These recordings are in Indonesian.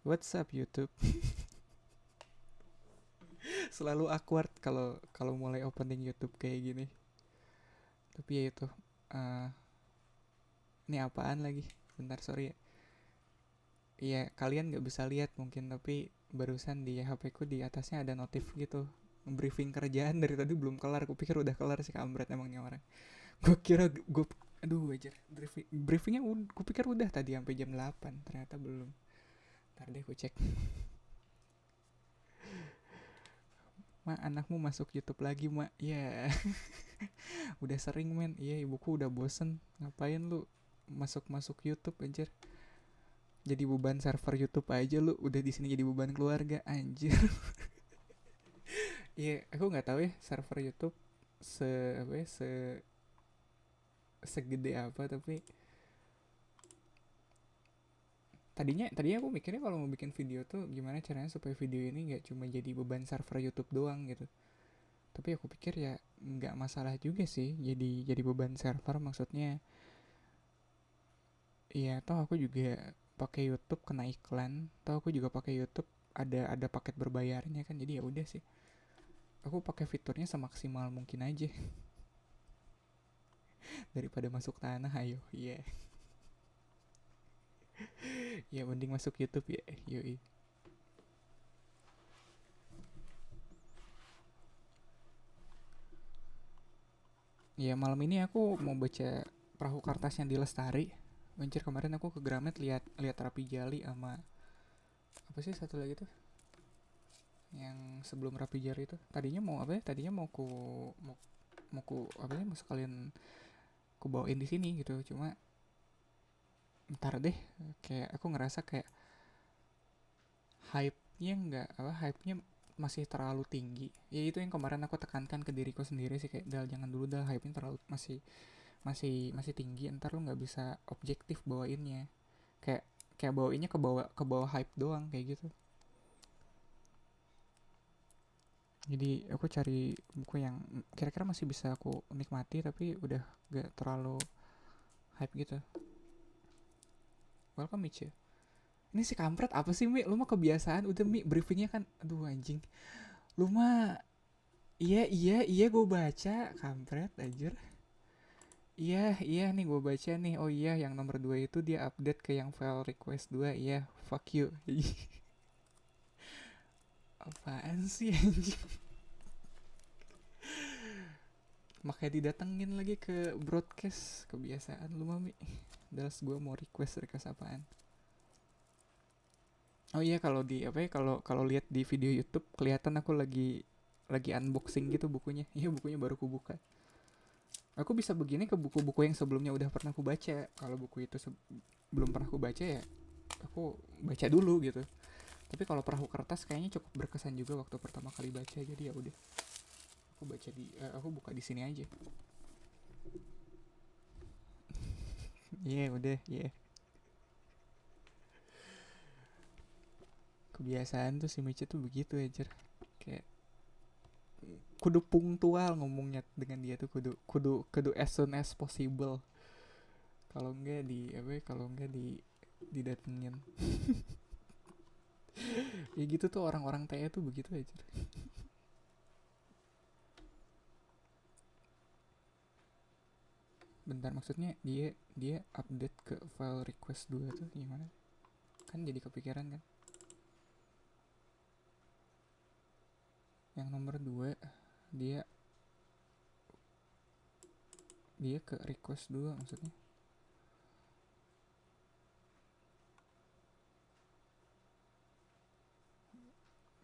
What's up YouTube? Selalu awkward kalau kalau mulai opening YouTube kayak gini. Tapi ya itu. eh Ini apaan lagi? Bentar, sorry ya. Iya, kalian nggak bisa lihat mungkin, tapi barusan di HP ku di atasnya ada notif gitu. Briefing kerjaan dari tadi belum kelar. Kupikir udah kelar sih, kampret emangnya orang. Gue kira gue aduh aja briefingnya kupikir udah tadi sampai jam 8, ternyata belum. Ntar deh ku cek. Mak, anakmu masuk YouTube lagi, Mak. Ya, yeah. Udah sering, men. Iya, ibuku udah bosen. Ngapain lu masuk-masuk YouTube, anjir? Jadi beban server YouTube aja lu. Udah di sini jadi beban keluarga, anjir. Iya, aku nggak tahu ya server YouTube se apa ya, segede apa, tapi tadinya aku mikirnya kalau mau bikin video tuh gimana caranya supaya video ini nggak cuma jadi beban server YouTube doang gitu. Tapi aku pikir ya nggak masalah juga sih jadi beban server, maksudnya iya, toh aku juga pakai YouTube kena iklan, toh aku juga pakai YouTube ada paket berbayarnya kan, jadi ya udah sih. Aku pakai fiturnya semaksimal mungkin aja daripada masuk tanah, ayo, iya. Yeah. Ya mending masuk YouTube ya, yoi. Ya malam ini aku mau baca Perahu Kertasnya di Lestari. Anjir, kemarin aku ke Gramet lihat lihat Rapi Jali sama apa sih satu lagi tuh yang sebelum Rapi Jali itu. Tadinya mau apa ya? Tadinya mau mau ku apa ya? Mau sekalian ku bawain di sini gitu. Cuma ntar deh, kayak aku ngerasa kayak hype-nya nggak apa hype-nya masih terlalu tinggi. Ya itu yang kemarin aku tekankan ke diriku sendiri sih, kayak dal jangan dulu, dal hype-nya terlalu masih tinggi, ntar lu nggak bisa objektif bawainnya. Kayak kayak bawainnya ke bawah hype doang kayak gitu. Jadi aku cari buku yang kira-kira masih bisa aku nikmati tapi udah gak terlalu hype gitu. Welcome Mitch ya. Ini si kampret apa sih, Mi? Lu mah kebiasaan udah, Mi, briefingnya kan. Aduh anjing. Lu mah iya iya iya gue baca, kampret anjir. Iya iya nih gue baca nih. Oh iya, yang nomor 2 itu dia update ke yang file request 2. Iya, fuck you. Apaan sih anjing? Makanya didatengin lagi ke broadcast, kebiasaan lu mami. Das gue mau request apaan? Oh iya, kalau di apa ya, kalau kalau lihat di video YouTube kelihatan aku lagi unboxing gitu bukunya. Iya, bukunya baru ku buka. Aku bisa begini ke buku-buku yang sebelumnya udah pernah aku baca. Kalau buku itu belum pernah aku baca ya aku baca dulu gitu. Tapi kalau Perahu Kertas kayaknya cukup berkesan juga waktu pertama kali baca, jadi ya udah aku buka di sini aja. Iya, yeah, udah, iya. Yeah. Kebiasaan tuh si Michi tuh begitu aja. Kayak kudu punktual ngomongnya dengan dia tuh, kudu kudu kudu as soon as possible. Kalau enggak di apa ya, kalau enggak didatengin. Ya gitu tuh orang-orang TE tuh begitu aja. Bentar, maksudnya dia dia update ke file request 2 tuh gimana? Kan jadi kepikiran kan. Yang nomor 2 dia dia ke request 2 maksudnya.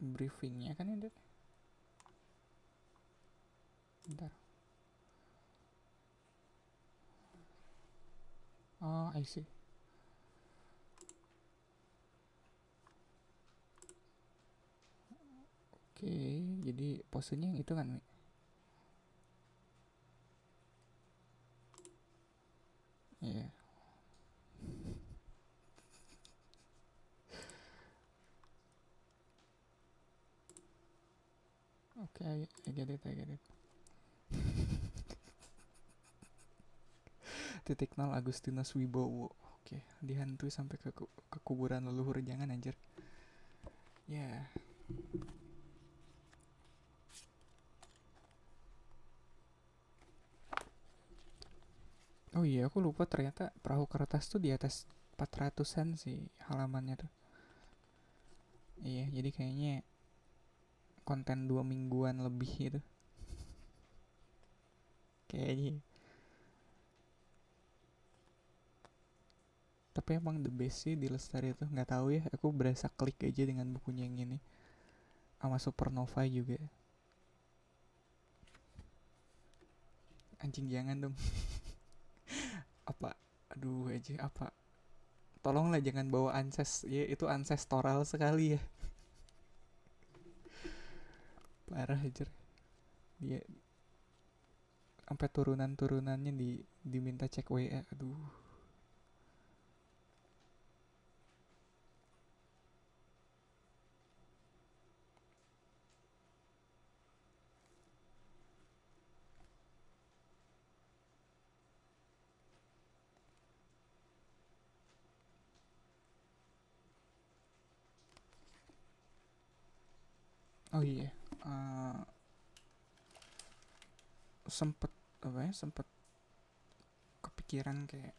Briefingnya kan ada. Bentar. Oh, I see. Oke, jadi posenya yang itu kan, Mi? Iya. Yeah. Oke, I get it, I get it. Titik nol Agustinus Wibowo. Oke, dihantui sampai ke kuburan leluhur, jangan anjir. Oh iya, aku lupa ternyata perahu kertas tuh di atas 400-an sih halamannya tuh. Iya, jadi kayaknya konten 2 mingguan lebih gitu kayaknya. Tapi emang the best sih di Lestari itu, nggak tahu ya, aku berasa klik aja dengan bukunya yang ini, sama Supernova juga. Anjing jangan dong. Apa, aduh aja apa, tolonglah jangan bawa anses ya, itu ancestral sekali ya, parah aja dia, sampai turunan-turunannya diminta cek WA, aduh. Oh iya, uh, sempet apa ya, sempet kepikiran kayak,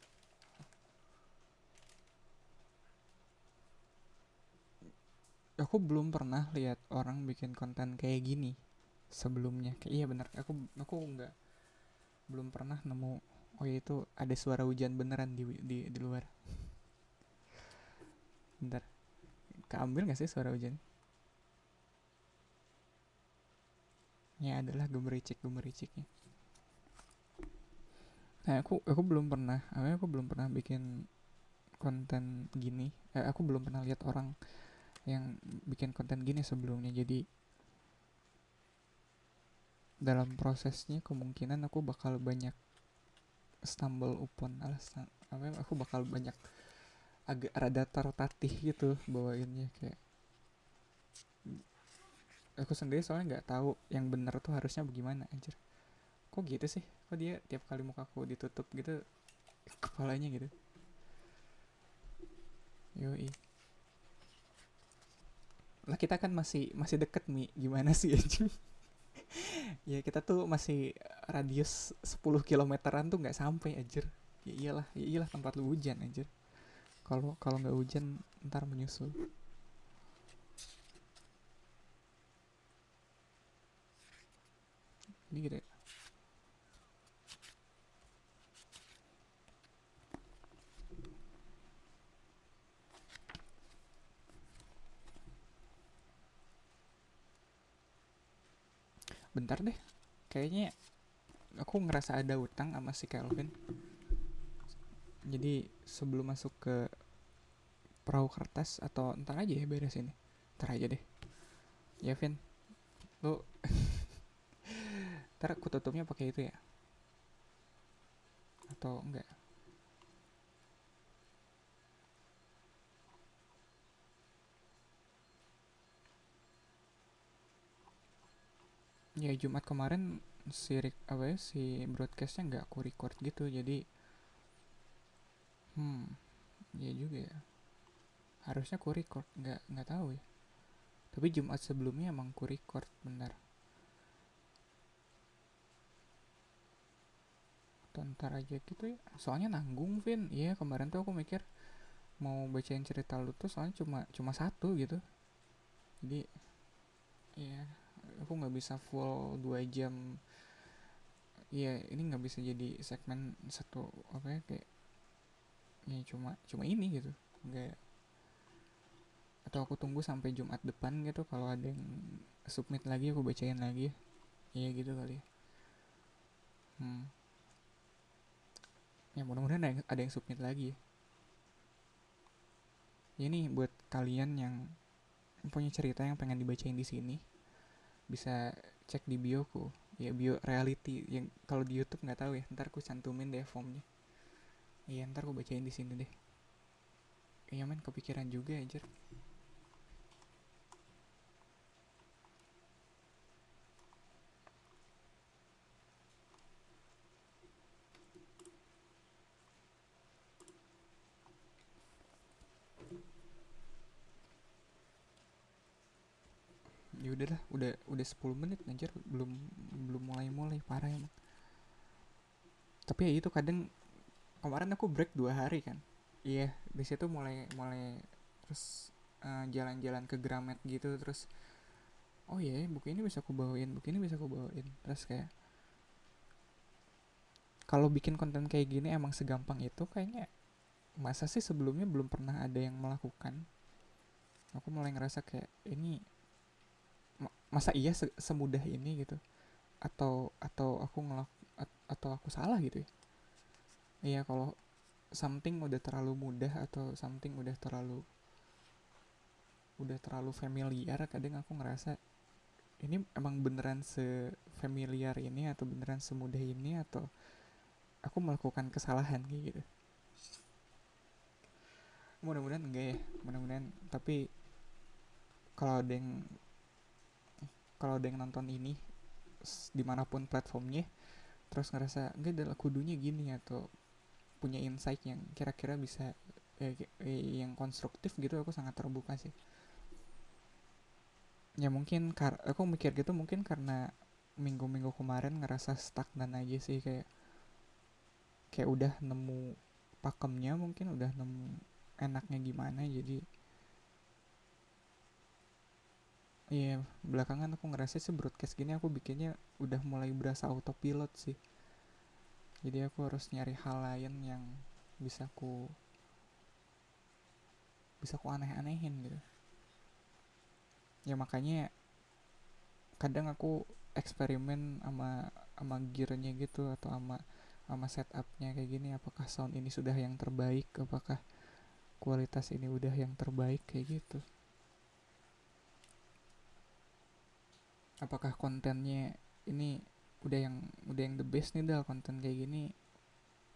aku belum pernah lihat orang bikin konten kayak gini sebelumnya, kayak iya bener, aku nggak, belum pernah nemu. Oh ya, itu ada suara hujan beneran di luar. Bentar, keambil nggak sih suara hujan? Ya adalah gemericik gemericiknya. Nah, aku belum pernah, aku belum pernah bikin konten gini. Aku belum pernah lihat orang yang bikin konten gini sebelumnya. Jadi dalam prosesnya kemungkinan aku bakal banyak stumble upon, aku bakal banyak agak rada tertatih gitu bawainnya, kayak aku sendiri soalnya nggak tahu yang bener tuh harusnya bagaimana anjir. Kok gitu sih, kok dia tiap kali mukaku ditutup gitu kepalanya gitu. Yoi, lah kita kan masih masih deket Mi, gimana sih anjing. Ya kita tuh masih radius 10 kilometeran tuh nggak sampai anjir. Ya iyalah tempat lu hujan anjir. Kalau kalau nggak hujan ntar menyusul. Ini gitu ya. Bentar deh, kayaknya aku ngerasa ada utang sama si Kelvin. Jadi sebelum masuk ke perahu kertas, atau ntar aja ya beres ini, ntar aja deh ya Vin, lu ntar aku tutupnya pakai itu ya atau enggak? Ya Jumat kemarin si apa ya, si broadcastnya nggak aku record gitu, jadi ya juga ya, harusnya aku record, nggak tahu ya. Tapi Jumat sebelumnya emang aku record, benar. Ntar aja gitu ya, soalnya nanggung Vin. Iya kemarin tuh aku mikir mau bacain cerita lu tuh soalnya cuma cuma satu gitu, jadi ya aku nggak bisa full 2 jam. Iya ini nggak bisa jadi segmen satu apa ya, kayak ya cuma cuma ini gitu, nggak. Atau aku tunggu sampai Jumat depan gitu, kalau ada yang submit lagi aku bacain lagi ya. Iya gitu kali ya. hmm. Ya mudah-mudahan ada yang submit lagi ya. Ini buat kalian yang punya cerita yang pengen dibacain di sini, bisa cek di bioku ya, bio reality yang kalau di YouTube nggak tahu ya, ntar aku cantumin deh formnya. Iya ntar aku bacain di sini deh. Iya men, kepikiran juga aja. Ya udahlah, udah 10 menit anjir, belum belum mulai mulai, parah emang. Tapi ya itu kadang kemarin aku break 2 hari kan. Iya, di situ mulai mulai terus jalan-jalan ke Gramet gitu, terus oh iya buku ini bisa aku bawain, buku ini bisa aku bawain, terus kayak kalau bikin konten kayak gini emang segampang itu kayaknya. Masa sih sebelumnya belum pernah ada yang melakukan. Aku mulai ngerasa kayak ini masa iya semudah ini gitu, atau aku atau aku salah gitu ya. Iya, kalau something udah terlalu mudah atau something udah terlalu familiar, kadang aku ngerasa ini emang beneran se-familiar ini atau beneran semudah ini, atau aku melakukan kesalahan kayak gitu. Mudah-mudahan enggak ya, mudah-mudahan. Tapi kalau ada yang kalau ada yang nonton ini dimanapun platformnya, terus ngerasa enggak adalah kudunya gini, atau punya insight yang kira-kira bisa yang konstruktif gitu, aku sangat terbuka sih. Ya mungkin aku mikir gitu mungkin karena minggu-minggu kemarin ngerasa stagnan aja sih, kayak udah nemu pakemnya, mungkin udah nemu enaknya gimana, jadi iya belakangan aku ngerasa sih broadcast gini aku bikinnya udah mulai berasa autopilot sih, jadi aku harus nyari hal lain yang bisa aku bisa aku aneh-anehin gitu. Ya makanya kadang aku eksperimen sama gearnya gitu, atau sama setupnya kayak gini, apakah sound ini sudah yang terbaik, apakah kualitas ini udah yang terbaik kayak gitu, apakah kontennya ini udah yang the best nih, Dal, konten kayak gini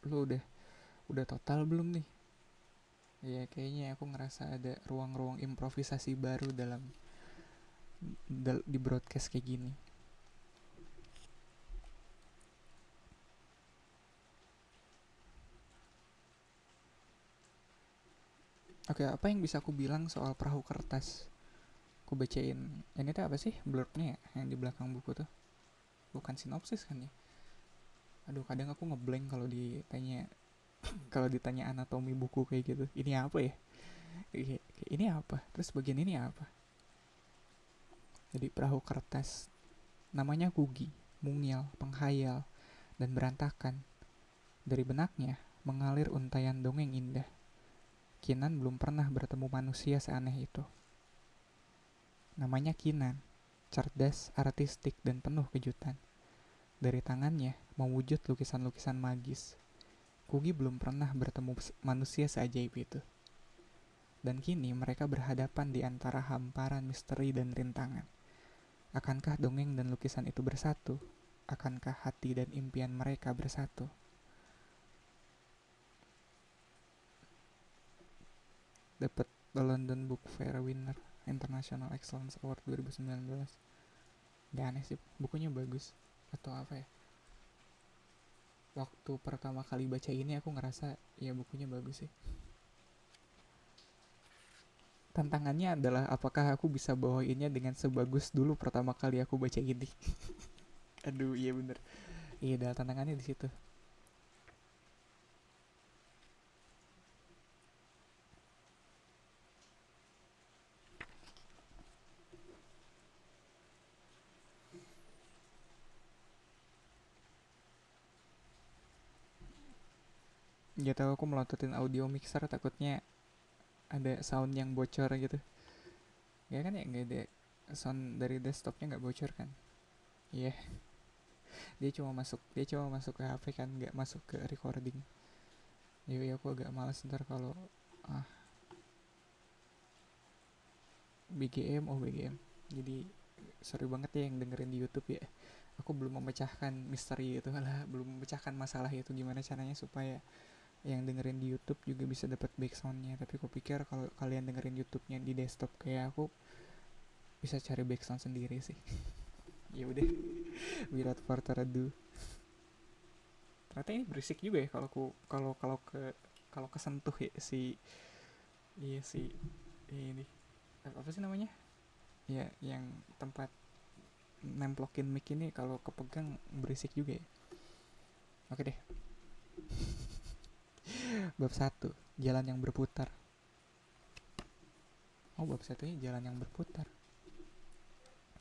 lu udah total belum nih. Ya kayaknya aku ngerasa ada ruang-ruang improvisasi baru di broadcast kayak gini. Oke, apa yang bisa aku bilang soal perahu kertas? Aku bacain ini tuh apa sih blurbnya ya, yang di belakang buku tuh. Bukan sinopsis kan ya? Aduh, kadang aku ngeblank kalau ditanya anatomi buku kayak gitu. Ini apa ya? Ini apa? Terus bagian ini apa? Jadi perahu kertas. Namanya Kugi, mungil, penghayal, dan berantakan. Dari benaknya mengalir untayan dongeng indah. Kinan belum pernah bertemu manusia seaneh itu. Namanya Kinan, cerdas, artistik, dan penuh kejutan. Dari tangannya mewujud lukisan-lukisan magis. Kugi belum pernah bertemu manusia seajaib itu. Dan kini mereka berhadapan di antara hamparan misteri dan rintangan. Akankah dongeng dan lukisan itu bersatu? Akankah hati dan impian mereka bersatu? Dapat The London Book Fair Winner International Excellence Award 2019. Gak aneh sih, bukunya bagus. Atau apa ya, waktu pertama kali baca ini aku ngerasa ya bukunya bagus sih. Tantangannya adalah apakah aku bisa bawainnya dengan sebagus dulu pertama kali aku baca ini. Aduh, iya bener. Iya, adalah tantangannya di situ. Ya tahu, aku melototin audio mixer takutnya ada sound yang bocor gitu. Ya kan, ya nggak ada sound dari desktopnya, nggak bocor kan? Iya, yeah. Dia cuma masuk ke HP kan, nggak masuk ke recording. Jadi aku agak malas ntar kalau ah BGM, oh BGM. Jadi sorry banget ya yang dengerin di YouTube ya. Aku belum memecahkan misteri itu lah, belum memecahkan masalah itu gimana caranya supaya yang dengerin di YouTube juga bisa dapat backsoundnya. Tapi aku pikir kalau kalian dengerin YouTube-nya di desktop kayak aku, bisa cari backsound sendiri sih. Ya udah, without further ado. Ternyata ini berisik juga ya kalau kalau kesentuh ya si iya si ini apa sih namanya? Ya yang tempat nemplokin mic ini kalau kepegang berisik juga ya. Oke deh. Bab satu, jalan yang berputar. Oh, bab satunya jalan yang berputar.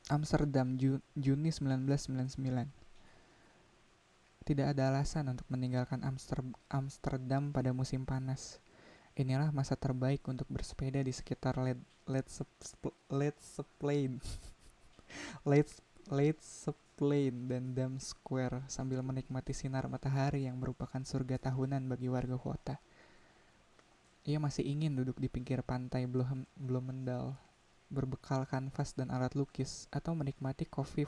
Amsterdam, Juni 1999. Tidak ada alasan untuk meninggalkan Amsterdam pada musim panas. Inilah masa terbaik untuk bersepeda di sekitar Leidseplein dan Dam Square sambil menikmati sinar matahari yang merupakan surga tahunan bagi warga kota. Ia masih ingin duduk di pinggir pantai Bloemendaal, berbekal kanvas dan alat lukis, atau menikmati kofe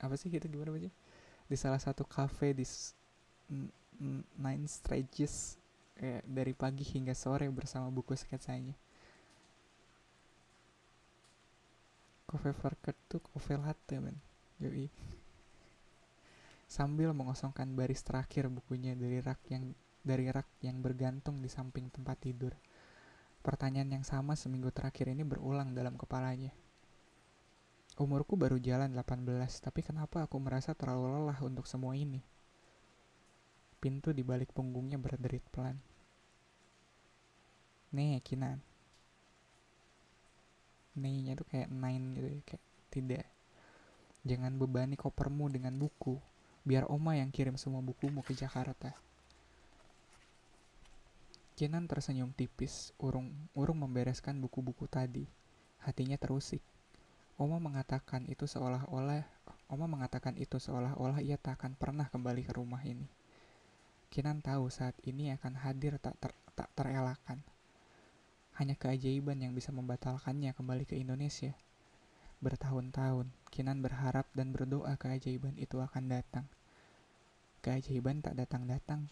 apa sih gitu, gimana baca? Di salah satu cafe di Nine Strategies dari pagi hingga sore bersama buku sketsanya. Coffee Verket tuh coffee latte men. Yoi. Sambil mengosongkan baris terakhir bukunya dari rak yang bergantung di samping tempat tidur. Pertanyaan yang sama seminggu terakhir ini berulang dalam kepalanya. Umurku baru jalan 18, tapi kenapa aku merasa terlalu lelah untuk semua ini? Pintu di balik punggungnya berderit pelan. Nih, Kinan. Nih-nya tuh kayak nine gitu ya, kayak tidak. Jangan bebani kopermu dengan buku. Biar Oma yang kirim semua bukumu ke Jakarta. Kinan tersenyum tipis, urung membereskan buku-buku tadi. Hatinya terusik. Oma mengatakan itu seolah-olah ia tak akan pernah kembali ke rumah ini. Kinan tahu saat ini akan hadir tak terelakkan. Hanya keajaiban yang bisa membatalkannya kembali ke Indonesia. Bertahun-tahun, Kinan berharap dan berdoa keajaiban itu akan datang. Keajaiban tak datang-datang.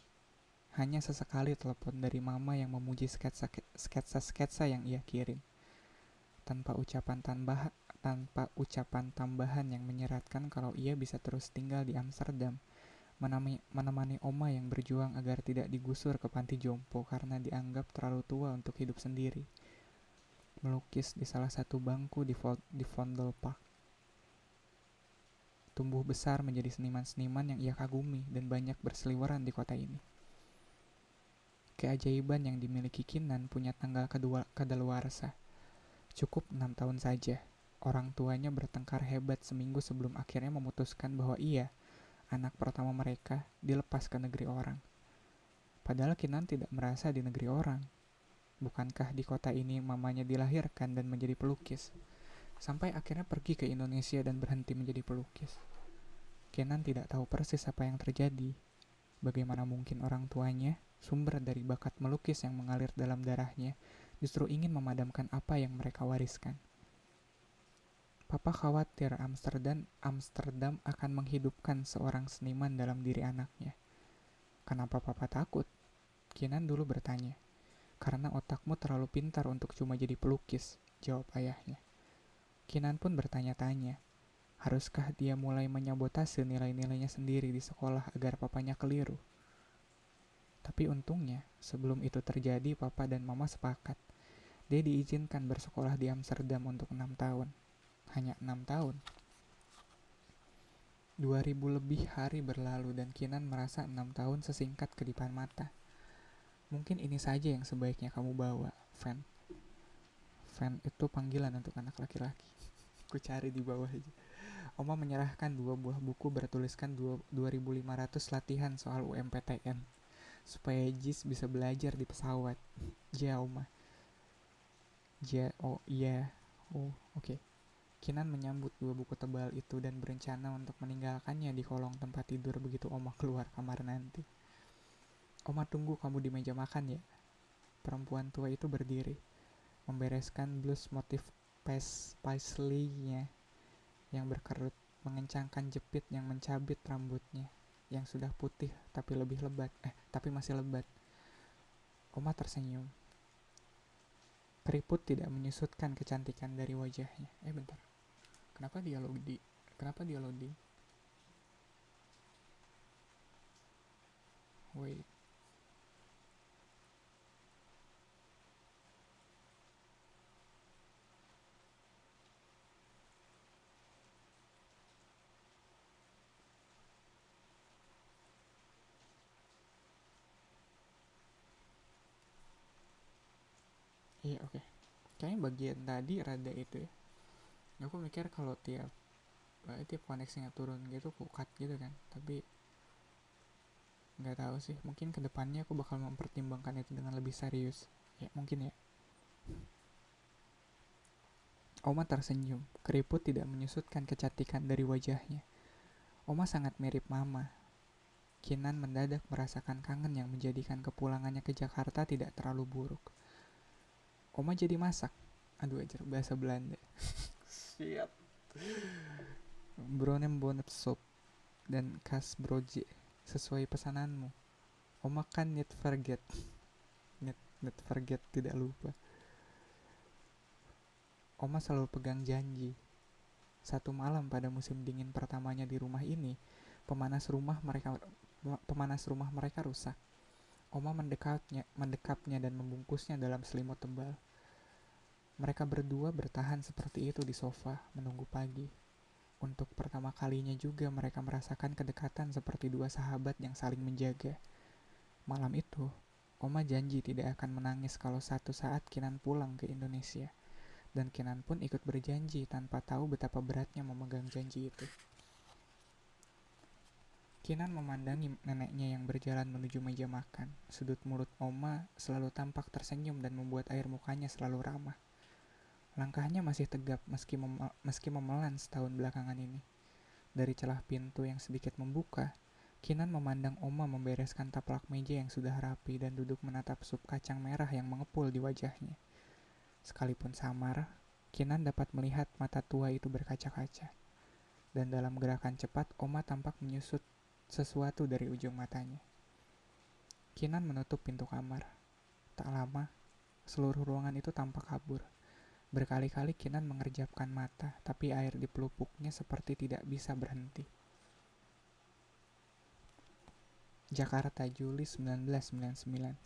Hanya sesekali telepon dari mama yang memuji sketsa-sketsa yang ia kirim. Tanpa ucapan tambahan yang menyeratkan kalau ia bisa terus tinggal di Amsterdam, menemani Oma yang berjuang agar tidak digusur ke panti jompo karena dianggap terlalu tua untuk hidup sendiri. Melukis di salah satu bangku di Vondelpark. Tumbuh besar menjadi seniman-seniman yang ia kagumi dan banyak berseliweran di kota ini. Keajaiban yang dimiliki Kinan punya tanggal kadaluarsa. Cukup 6 tahun saja. Orang tuanya bertengkar hebat seminggu sebelum akhirnya memutuskan bahwa ia, anak pertama mereka, dilepas ke negeri orang. Padahal Kinan tidak merasa di negeri orang. Bukankah di kota ini mamanya dilahirkan dan menjadi pelukis? Sampai akhirnya pergi ke Indonesia dan berhenti menjadi pelukis. Kinan tidak tahu persis apa yang terjadi. Bagaimana mungkin orang tuanya, sumber dari bakat melukis yang mengalir dalam darahnya, justru ingin memadamkan apa yang mereka wariskan. Papa khawatir Amsterdam akan menghidupkan seorang seniman dalam diri anaknya. Kenapa papa takut? Kinan dulu bertanya. Karena otakmu terlalu pintar untuk cuma jadi pelukis, jawab ayahnya. Kinan pun bertanya-tanya. Haruskah dia mulai menyabotase nilai-nilainya sendiri di sekolah agar papanya keliru? Tapi untungnya, sebelum itu terjadi, papa dan mama sepakat. Dia diizinkan bersekolah di Amsterdam untuk 6 tahun. Hanya 6 tahun. 2000 lebih hari berlalu dan Kinan merasa 6 tahun sesingkat kedipan mata. Mungkin ini saja yang sebaiknya kamu bawa, Van. Van itu panggilan untuk anak laki-laki. Ku cari di bawah aja. Oma menyerahkan 2 buah buku bertuliskan 2500 latihan soal UMPTN. Supaya Jis bisa belajar di pesawat. Ja, Oma. Ja, oh iya. Oh, oke. Kinan menyambut 2 buku tebal itu dan berencana untuk meninggalkannya di kolong tempat tidur begitu Oma keluar kamar nanti. Oma tunggu kamu di meja makan ya. Perempuan tua itu berdiri, membereskan blus motif paisley-nya yang berkerut, mengencangkan jepit yang mencabit rambutnya yang sudah putih tapi masih lebat. Oma tersenyum. Keriput tidak menyusutkan kecantikan dari wajahnya. Bentar. Kenapa dia loading? Wait. Iya, oke. Kayaknya bagian tadi rada itu ya. Aku mikir kalau tiap koneksinya turun gitu aku cut gitu kan. Tapi nggak tahu sih. Mungkin kedepannya aku bakal mempertimbangkan itu dengan lebih serius. Ya mungkin ya. Oma tersenyum. Keriput tidak menyusutkan kecantikan dari wajahnya. Oma sangat mirip Mama. Kinan mendadak merasakan kangen yang menjadikan kepulangannya ke Jakarta tidak terlalu buruk. Oma jadi masak. Aduh ajar bahasa Belanda. Siap. Bronem bonnet soup dan kas broje sesuai pesananmu. Oma kan need forget. Need forget tidak lupa. Oma selalu pegang janji. Satu malam pada musim dingin pertamanya di rumah ini, pemanas rumah mereka rusak. Oma mendekapnya dan membungkusnya dalam selimut tebal. Mereka berdua bertahan seperti itu di sofa, menunggu pagi. Untuk pertama kalinya juga mereka merasakan kedekatan seperti dua sahabat yang saling menjaga. Malam itu, Oma janji tidak akan menangis kalau satu saat Kinan pulang ke Indonesia. Dan Kinan pun ikut berjanji tanpa tahu betapa beratnya memegang janji itu. Kinan memandangi neneknya yang berjalan menuju meja makan. Sudut mulut Oma selalu tampak tersenyum dan membuat air mukanya selalu ramah. Langkahnya masih tegap meski memelan setahun belakangan ini. Dari celah pintu yang sedikit membuka, Kinan memandang Oma membereskan taplak meja yang sudah rapi dan duduk menatap sup kacang merah yang mengepul di wajahnya. Sekalipun samar, Kinan dapat melihat mata tua itu berkaca-kaca. Dan dalam gerakan cepat, Oma tampak menyusut sesuatu dari ujung matanya. Kinan menutup pintu kamar. Tak lama, seluruh ruangan itu tampak kabur. Berkali-kali Kinan mengerjapkan mata, tapi air di pelupuknya seperti tidak bisa berhenti. Jakarta, Juli 1999.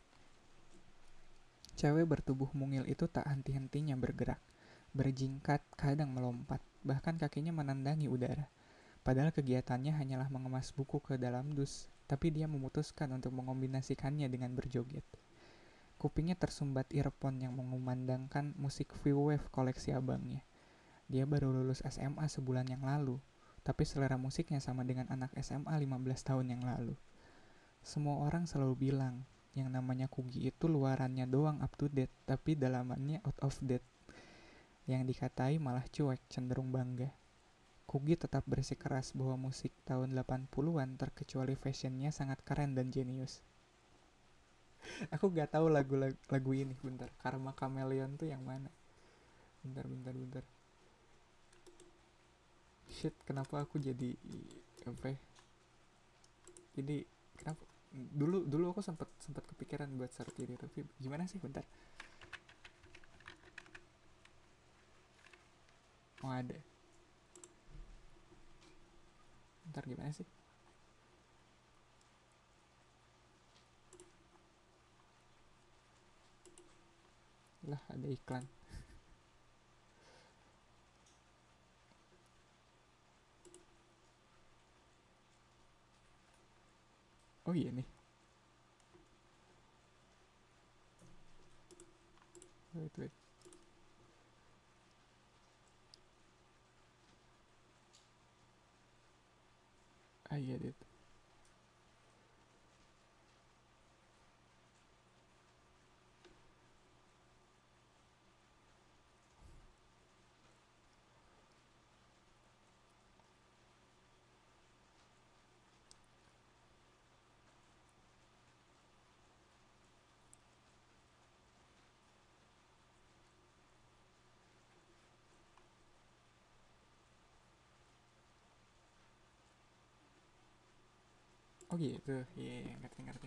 Cewek bertubuh mungil itu tak henti-hentinya bergerak, berjingkat, kadang melompat, bahkan kakinya menandangi udara. Padahal kegiatannya hanyalah mengemas buku ke dalam dus, tapi dia memutuskan untuk mengombinasikannya dengan berjoget. Kupingnya tersumbat earphone yang mengumandangkan musik V-Wave koleksi abangnya. Dia baru lulus SMA sebulan yang lalu, tapi selera musiknya sama dengan anak SMA 15 tahun yang lalu. Semua orang selalu bilang, yang namanya Kugi itu luarannya doang up to date, tapi dalamannya out of date. Yang dikatai malah cuek, cenderung bangga. Kugi tetap bersikeras bahwa musik tahun 80-an terkecuali fashionnya sangat keren dan jenius. Aku gak tahu lagu ini, bentar. Karma Chameleon tuh yang mana? Bentar. Shit, kenapa aku jadi apa? Jadi kenapa? Dulu aku sempat kepikiran buat search ini, tapi gimana sih? Bentar. Oh ada. Bentar gimana sih? Lah ada iklan. Oh iya nih. Wait. Ah iya deh. Oh gitu. Iya, ngerti.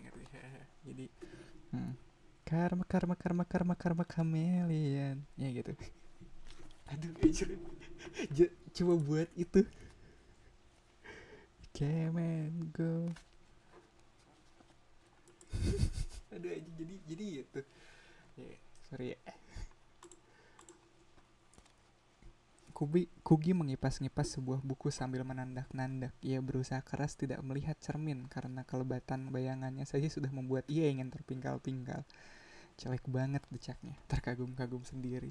Jadi hmm. Karma chameleon. Ya gitu. Aduh, coba buat itu. Come and go. Aduh, jadi gitu. Ya, sorry ya. Kugi mengipas-ngipas sebuah buku sambil menandak-nandak. Ia berusaha keras tidak melihat cermin karena kelebatan bayangannya saja sudah membuat ia ingin terpingkal-pingkal. Jelek banget decaknya, terkagum-kagum sendiri.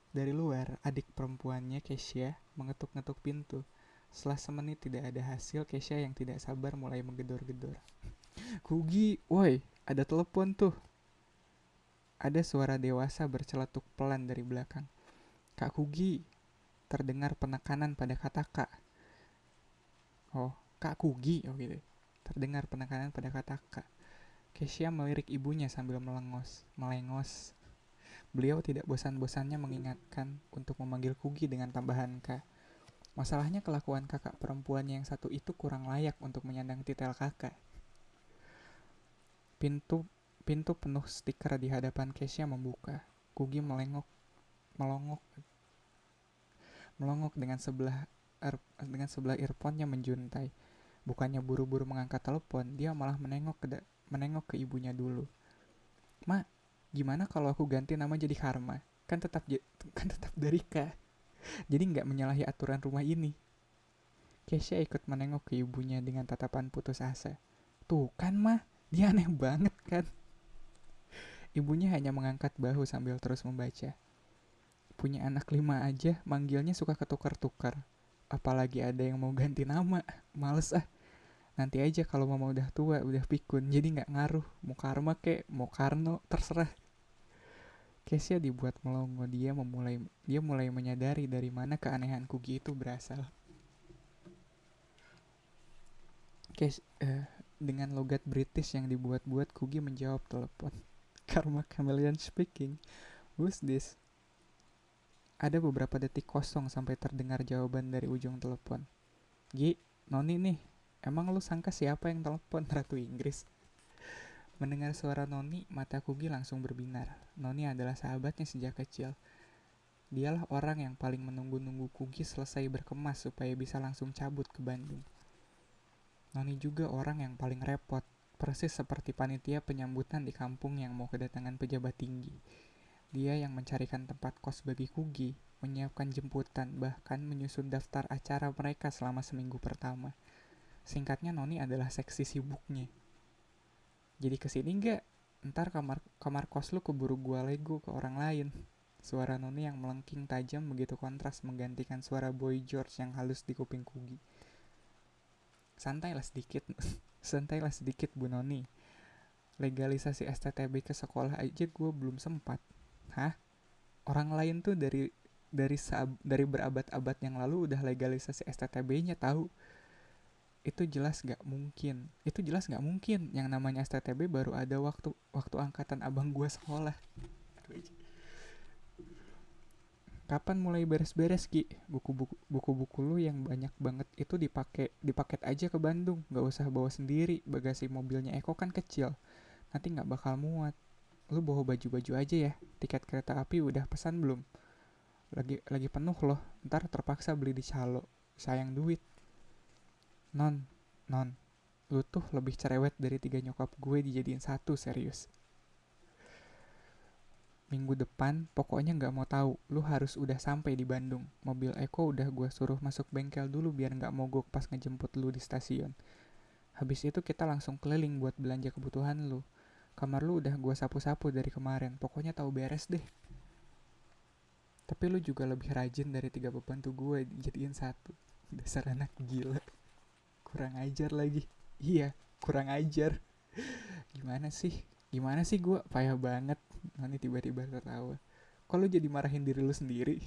Dari luar, adik perempuannya Kesha mengetuk-ngetuk pintu. Setelah semenit tidak ada hasil, Kesha yang tidak sabar mulai menggedor-gedor. Kugi, woi, ada telepon tuh. Ada suara dewasa berceletuk pelan dari belakang. Kak Kugi, terdengar penekanan pada kata kak. Oh, Kak Kugi, oh gitu. Terdengar penekanan pada kata kak. Kesha melirik ibunya sambil melengos. Beliau tidak bosan-bosannya mengingatkan untuk memanggil Kugi dengan tambahan K. Masalahnya kelakuan kakak perempuannya yang satu itu kurang layak untuk menyandang titel kakak. Pintu pintu penuh stiker di hadapan Kesha membuka. Kugi melongok dengan sebelah earphone-nya menjuntai. Bukannya buru-buru mengangkat telepon, dia malah menengok ke ibunya dulu. Ma, gimana kalau aku ganti nama jadi Karma? Kan tetap dari K. Jadi nggak menyalahi aturan rumah ini. Kesha ikut menengok ke ibunya dengan tatapan putus asa. Tuh kan mah, dia aneh banget kan. Ibunya hanya mengangkat bahu sambil terus membaca. Punya anak 5 aja, manggilnya suka ketukar-tukar. Apalagi ada yang mau ganti nama. Males ah. Nanti aja kalau mama udah tua, udah pikun. Jadi gak ngaruh. Mau Karma kek, mau Karno, terserah. Kesha dibuat melongo. Dia mulai menyadari dari mana keanehan Kugi itu berasal. Dengan logat British yang dibuat-buat, Kugi menjawab telepon. Karma Chameleon speaking. Who's this? Ada beberapa detik kosong sampai terdengar jawaban dari ujung telepon. Gi, Noni nih. Emang lu sangka siapa yang telepon? Ratu Inggris. Mendengar suara Noni, mata Kugi langsung berbinar. Noni adalah sahabatnya sejak kecil. Dialah orang yang paling menunggu-nunggu Kugi selesai berkemas supaya bisa langsung cabut ke Bandung. Noni juga orang yang paling repot, persis seperti panitia penyambutan di kampung yang mau kedatangan pejabat tinggi. Dia yang mencarikan tempat kos bagi Kugi, menyiapkan jemputan, bahkan menyusun daftar acara mereka selama seminggu pertama. Singkatnya, Noni adalah seksi sibuknya. Jadi kesini nggak? Ntar kamar kos lu keburu gua lego ke orang lain. Suara Noni yang melengking tajam begitu kontras menggantikan suara Boy George yang halus di kuping Kugi. Santailah sedikit Bu Noni. Legalisasi STTB ke sekolah aja gue belum sempat. Hah? Orang lain tuh dari berabad-abad yang lalu udah legalisasi STTB-nya tahu. Itu jelas gak mungkin. Yang namanya STTB baru ada waktu angkatan abang gue sekolah. Kapan mulai beres-beres Ki? Buku-buku lu yang banyak banget itu dipaket aja ke Bandung. Gak usah bawa sendiri. Bagasi mobilnya Eko kan kecil. Nanti gak bakal muat. Lu bawa baju-baju aja ya. Tiket kereta api udah pesan belum? Lagi penuh loh. Ntar terpaksa beli di calo. Sayang duit. Non, lu tuh lebih cerewet dari 3 nyokap gue dijadiin satu, serius. Minggu depan, pokoknya gak mau tahu. Lu harus udah sampai di Bandung. Mobil Eko udah gue suruh masuk bengkel dulu biar gak mogok pas ngejemput lu di stasiun. Habis itu kita langsung keliling buat belanja kebutuhan lu. Kamar lu udah gue sapu-sapu dari kemarin. Pokoknya tahu beres deh. Tapi lu juga lebih rajin dari 3 pembantu gue dijadiin satu. Dasar anak gila. Kurang ajar lagi. Iya, kurang ajar. Gimana sih gue payah banget. Noni tiba-tiba tertawa. Kok lu jadi marahin diri lu sendiri?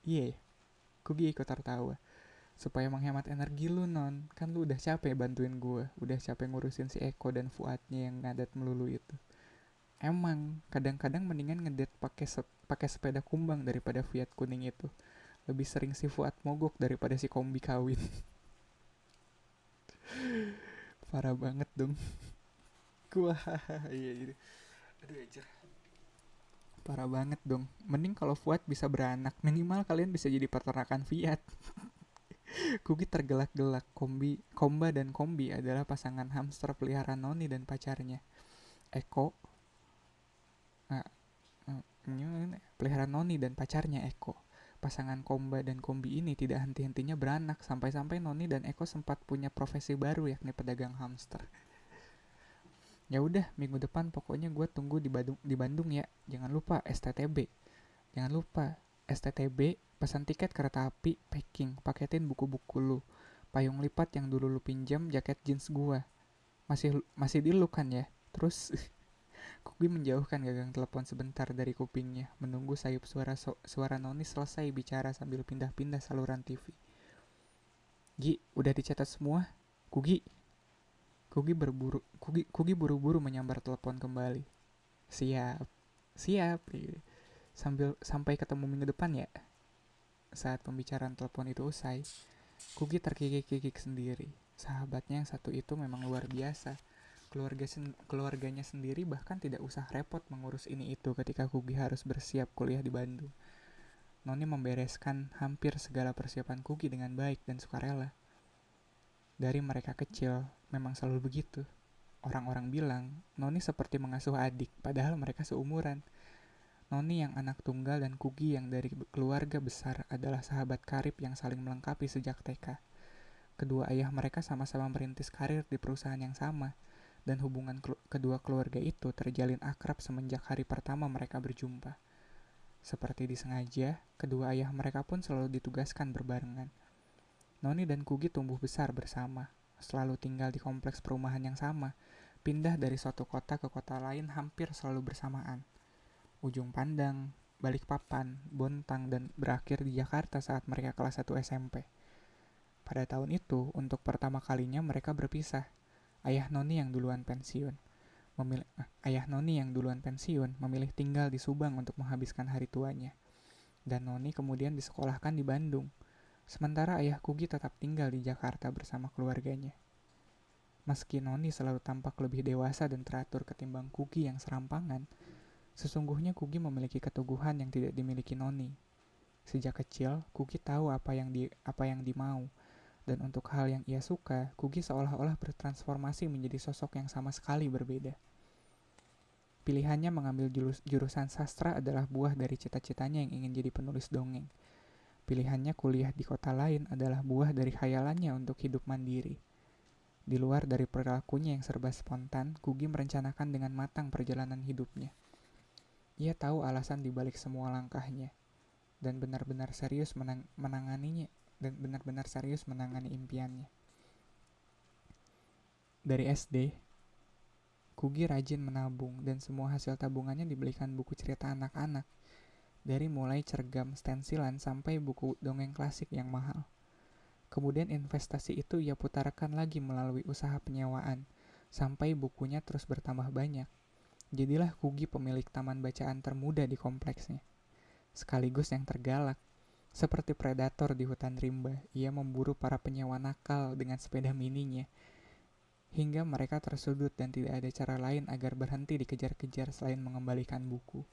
Iya, Kugi ikut tertawa. Supaya menghemat energi lu, Non. Kan lu udah capek bantuin gue. Udah capek ngurusin si Eko dan Fuadnya yang ngadat melulu itu. Emang, kadang-kadang mendingan ngedet pakai sepeda kumbang daripada Fiat kuning itu. Lebih sering si Fuad mogok daripada si Kombi kawin. Parah banget dong. Gua iya gitu. Aduh aja. Parah banget dong. Mending kalau Fuad bisa beranak, minimal kalian bisa jadi peternakan Fiat. Kugi tergelak-gelak. Komba dan Kombi adalah pasangan hamster peliharaan Noni dan pacarnya. Eko peliharaan Noni dan pacarnya Eko. Pasangan Komba dan Kombi ini tidak henti-hentinya beranak, sampai-sampai Noni dan Eko sempat punya profesi baru yakni pedagang hamster. Ya udah, minggu depan pokoknya gue tunggu di Bandung ya. Jangan lupa STTB. Jangan lupa STTB, pesan tiket kereta api, packing, paketin buku-buku lu. Payung lipat yang dulu lu pinjam, jaket jeans gua. Masih masih di lu kan ya? Terus Kugi menjauhkan gagang telepon sebentar dari kupingnya, menunggu sayup suara Noni selesai bicara sambil pindah-pindah saluran TV. Gi, udah dicatat semua? Kugi, Kugi buru-buru menyambar telepon kembali. Siap, siap. Sampai ketemu minggu depan ya. Saat pembicaraan telepon itu usai, Kugi terkikik-kikik sendiri. Sahabatnya yang satu itu memang luar biasa. Keluarganya sendiri bahkan tidak usah repot mengurus ini itu ketika Kugi harus bersiap kuliah di Bandung. Noni membereskan hampir segala persiapan Kugi dengan baik dan sukarela. Dari mereka kecil, memang selalu begitu. Orang-orang bilang, Noni seperti mengasuh adik, padahal mereka seumuran. Noni yang anak tunggal dan Kugi yang dari keluarga besar adalah sahabat karib yang saling melengkapi sejak TK. Kedua ayah mereka sama-sama merintis karir di perusahaan yang sama, dan hubungan kedua keluarga itu terjalin akrab semenjak hari pertama mereka berjumpa. Seperti disengaja, kedua ayah mereka pun selalu ditugaskan berbarengan. Noni dan Kugi tumbuh besar bersama, selalu tinggal di kompleks perumahan yang sama, pindah dari suatu kota ke kota lain hampir selalu bersamaan. Ujung Pandang, Balikpapan, Bontang, dan berakhir di Jakarta saat mereka kelas 1 SMP. Pada tahun itu, untuk pertama kalinya mereka berpisah. Ayah Noni yang duluan pensiun memilih tinggal di Subang untuk menghabiskan hari tuanya. Dan Noni kemudian disekolahkan di Bandung. Sementara ayah Kugi tetap tinggal di Jakarta bersama keluarganya. Meski Noni selalu tampak lebih dewasa dan teratur ketimbang Kugi yang serampangan, sesungguhnya Kugi memiliki keteguhan yang tidak dimiliki Noni. Sejak kecil, Kugi tahu apa yang dimau. Dan untuk hal yang ia suka, Kugi seolah-olah bertransformasi menjadi sosok yang sama sekali berbeda. Pilihannya mengambil jurusan sastra adalah buah dari cita-citanya yang ingin jadi penulis dongeng. Pilihannya kuliah di kota lain adalah buah dari khayalannya untuk hidup mandiri. Di luar dari perilakunya yang serba spontan, Kugi merencanakan dengan matang perjalanan hidupnya. Ia tahu alasan dibalik semua langkahnya, dan benar-benar serius menangani impiannya. Dari SD, Kugi rajin menabung dan semua hasil tabungannya dibelikan buku cerita anak-anak, dari mulai cergam stensilan sampai buku dongeng klasik yang mahal. Kemudian investasi itu ia putarkan lagi melalui usaha penyewaan, sampai bukunya terus bertambah banyak. Jadilah Kugi pemilik taman bacaan termuda di kompleksnya, sekaligus yang tergalak. Seperti predator di hutan rimba, ia memburu para penyewa nakal dengan sepeda mininya, hingga mereka tersudut dan tidak ada cara lain agar berhenti dikejar-kejar selain mengembalikan buku.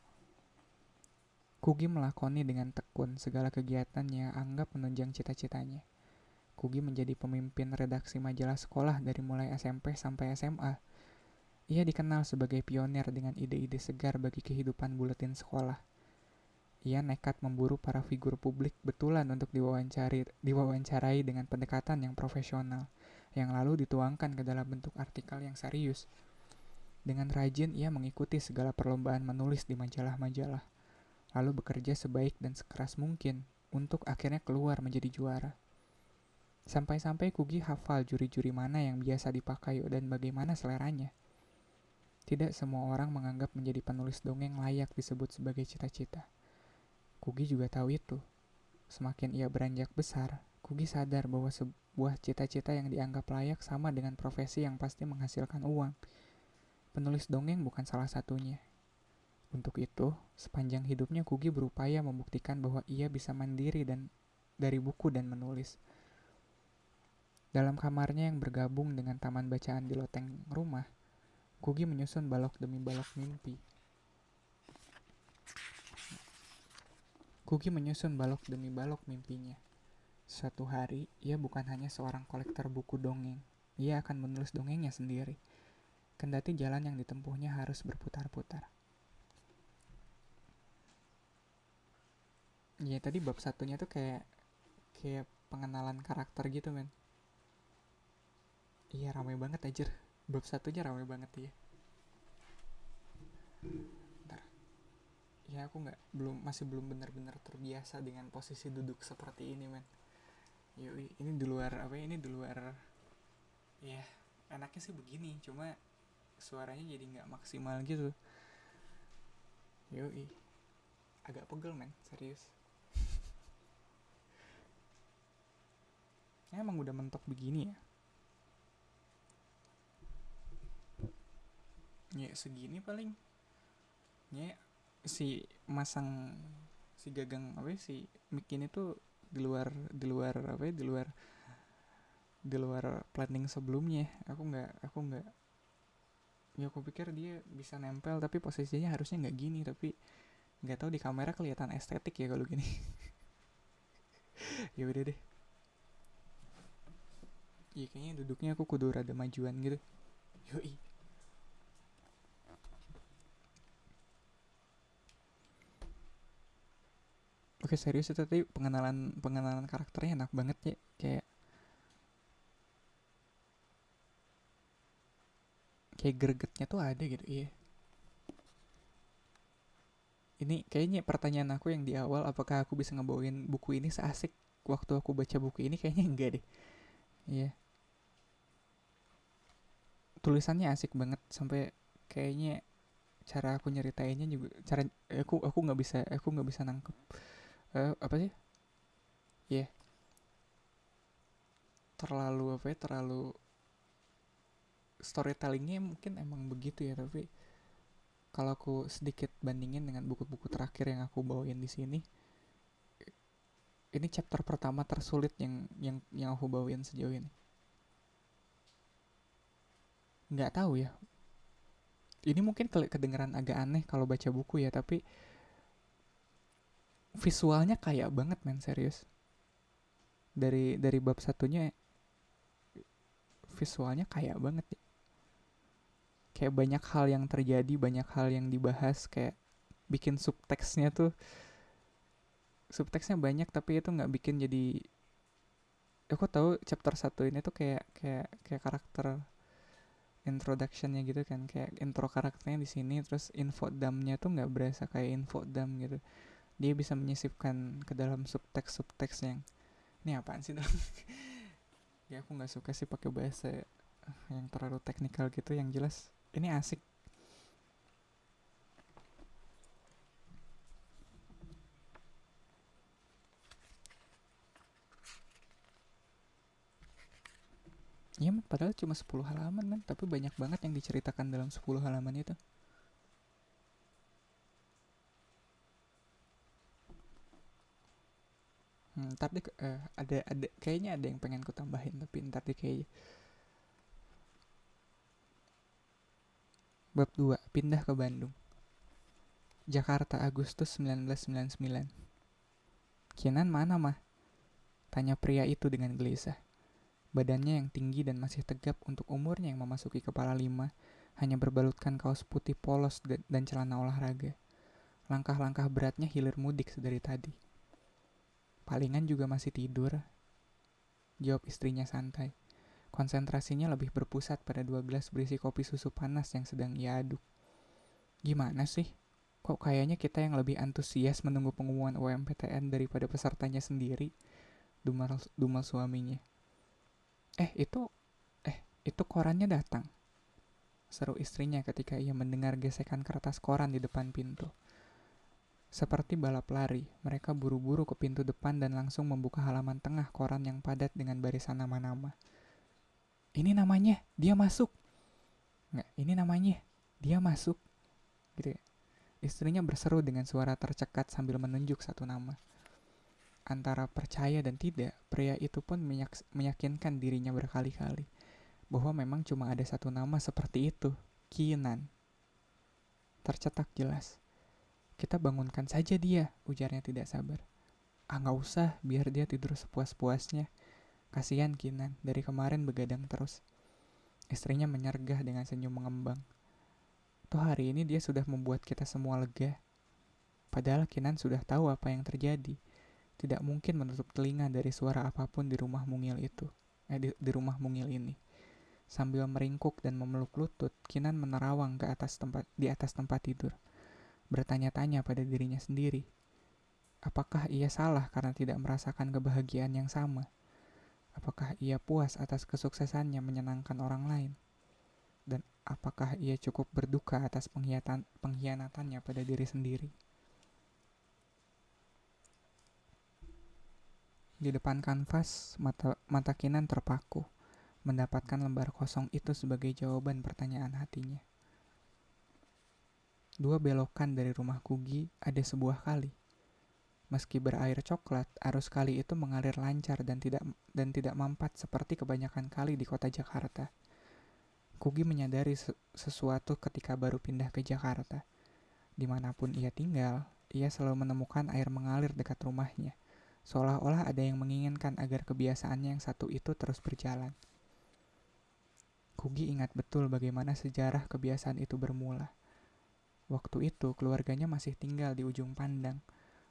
Kugi melakoni dengan tekun segala kegiatannya anggap menunjang cita-citanya. Kugi menjadi pemimpin redaksi majalah sekolah dari mulai SMP sampai SMA. Ia dikenal sebagai pionir dengan ide-ide segar bagi kehidupan buletin sekolah. Ia nekat memburu para figur publik betulan untuk diwawancarai dengan pendekatan yang profesional, yang lalu dituangkan ke dalam bentuk artikel yang serius. Dengan rajin ia mengikuti segala perlombaan menulis di majalah-majalah, lalu bekerja sebaik dan sekeras mungkin untuk akhirnya keluar menjadi juara. Sampai-sampai Kugi hafal juri-juri mana yang biasa dipakai dan bagaimana seleranya. Tidak semua orang menganggap menjadi penulis dongeng layak disebut sebagai cita-cita. Kugi juga tahu itu. Semakin ia beranjak besar, Kugi sadar bahwa sebuah cita-cita yang dianggap layak sama dengan profesi yang pasti menghasilkan uang. Penulis dongeng bukan salah satunya. Untuk itu, sepanjang hidupnya Kugi berupaya membuktikan bahwa ia bisa mandiri dari buku dan menulis. Dalam kamarnya yang bergabung dengan taman bacaan di loteng rumah, Kugi menyusun balok demi balok mimpi. Kugi menyusun balok demi balok mimpinya. Suatu hari, ia bukan hanya seorang kolektor buku dongeng. Ia akan menulis dongengnya sendiri. Kendati jalan yang ditempuhnya harus berputar-putar. Ya, tadi bab satunya tuh kayak pengenalan karakter gitu, men. Iya, ramai banget aja. Bab satunya ramai banget ya. aku nggak masih belum benar-benar terbiasa dengan posisi duduk seperti ini men. Yoi, ini di luar apa ya, ini di luar ya, enaknya sih begini, cuma suaranya jadi nggak maksimal gitu. Yoi, agak pegel men, serius. Emang udah mentok begini ya. Ya segini paling. Ya si masang si gagang apa ya, si mic ini tuh di luar apa ya, di luar planning sebelumnya. Aku nggak ya, aku pikir dia bisa nempel tapi posisinya harusnya nggak gini, tapi nggak tahu di kamera kelihatan estetik ya kalau gini. Ya udah deh. Iya kayaknya duduknya aku kudu rada majuan gitu. Yoi. Oke serius itu tadi pengenalan pengenalan karakternya enak banget ya, kayak kayak gregetnya tuh ada gitu. Iya. Ini kayaknya pertanyaan aku yang di awal, apakah aku bisa ngebawain buku ini seasik waktu aku baca buku ini, kayaknya enggak deh. Iya. Tulisannya asik banget sampai kayaknya cara aku nyeritainnya juga cara aku nggak bisa nangkep apa sih. Iya, yeah, terlalu apa ya, terlalu storytellingnya mungkin emang begitu ya, tapi kalau aku sedikit bandingin dengan buku-buku terakhir yang aku bawain di sini, ini chapter pertama tersulit yang aku bawain sejauh ini. Nggak tahu ya, ini mungkin kedengeran agak aneh kalau baca buku ya, tapi visualnya kayak banget men, serius. Dari bab satunya visualnya kayak banget ya. Kayak banyak hal yang terjadi, banyak hal yang dibahas, kayak bikin subteksnya banyak, tapi itu nggak bikin jadi. Aku tahu chapter satu ini tuh kayak karakter introductionnya gitu kan, kayak intro karakternya di sini, terus info dumpnya tuh nggak berasa kayak info dump gitu. Dia bisa menyisipkan ke dalam subteks yang ini apaan sih dong. Ya aku nggak suka sih pakai bahasa yang terlalu teknikal gitu, yang jelas ini asik. Iya man, padahal cuma 10 halaman man, tapi banyak banget yang diceritakan dalam 10 halaman itu. Ntar deh ada kayaknya ada yang pengen ku tambahin, tapi ntar deh kayaknya. Bab 2, pindah ke Bandung. Jakarta, Agustus 1999. Kinan mana mah? Tanya pria itu dengan gelisah. Badannya yang tinggi dan masih tegap untuk umurnya yang memasuki kepala 5, hanya berbalutkan kaos putih polos dan celana olahraga. Langkah-langkah beratnya hilir mudik sedari tadi. Palingan juga masih tidur, jawab istrinya santai. Konsentrasinya lebih berpusat pada 2 gelas berisi kopi susu panas yang sedang ia aduk. Gimana sih? Kok kayaknya kita yang lebih antusias menunggu pengumuman UMPTN daripada pesertanya sendiri? Dumal suaminya. Eh itu itu korannya datang, seru istrinya ketika ia mendengar gesekan kertas koran di depan pintu. Seperti balap lari, mereka buru-buru ke pintu depan dan langsung membuka halaman tengah koran yang padat dengan barisan nama-nama. Ini namanya, dia masuk. Nggak, ini namanya, dia masuk. Gitu ya. Istrinya berseru dengan suara tercekat sambil menunjuk satu nama. Antara percaya dan tidak, pria itu pun meyakinkan dirinya berkali-kali bahwa memang cuma ada satu nama seperti itu, Kinan. Tercetak jelas. Kita bangunkan saja dia, ujarnya tidak sabar. Ah nggak usah, biar dia tidur sepuas-puasnya. Kasihan Kinan, dari kemarin begadang terus. Istrinya menyergah dengan senyum mengembang. Toh hari ini dia sudah membuat kita semua lega. Padahal Kinan sudah tahu apa yang terjadi. Tidak mungkin menutup telinga dari suara apapun di rumah mungil itu. Di rumah mungil ini. Sambil meringkuk dan memeluk lutut, Kinan menerawang di atas tempat tidur. bertanya-tanya pada dirinya sendiri, apakah ia salah karena tidak merasakan kebahagiaan yang sama? Apakah ia puas atas kesuksesannya menyenangkan orang lain? Dan apakah ia cukup berduka atas pengkhianatannya pada diri sendiri? Di depan kanvas, mata Kinan terpaku, mendapatkan lembar kosong itu sebagai jawaban pertanyaan hatinya. 2 belokan dari rumah Kugi ada sebuah kali. Meski berair coklat, arus kali itu mengalir lancar dan tidak mampat seperti kebanyakan kali di kota Jakarta. Kugi menyadari sesuatu ketika baru pindah ke Jakarta. Dimanapun ia tinggal, ia selalu menemukan air mengalir dekat rumahnya, seolah-olah ada yang menginginkan agar kebiasaannya yang satu itu terus berjalan. Kugi ingat betul bagaimana sejarah kebiasaan itu bermula. Waktu itu, keluarganya masih tinggal di ujung pandang.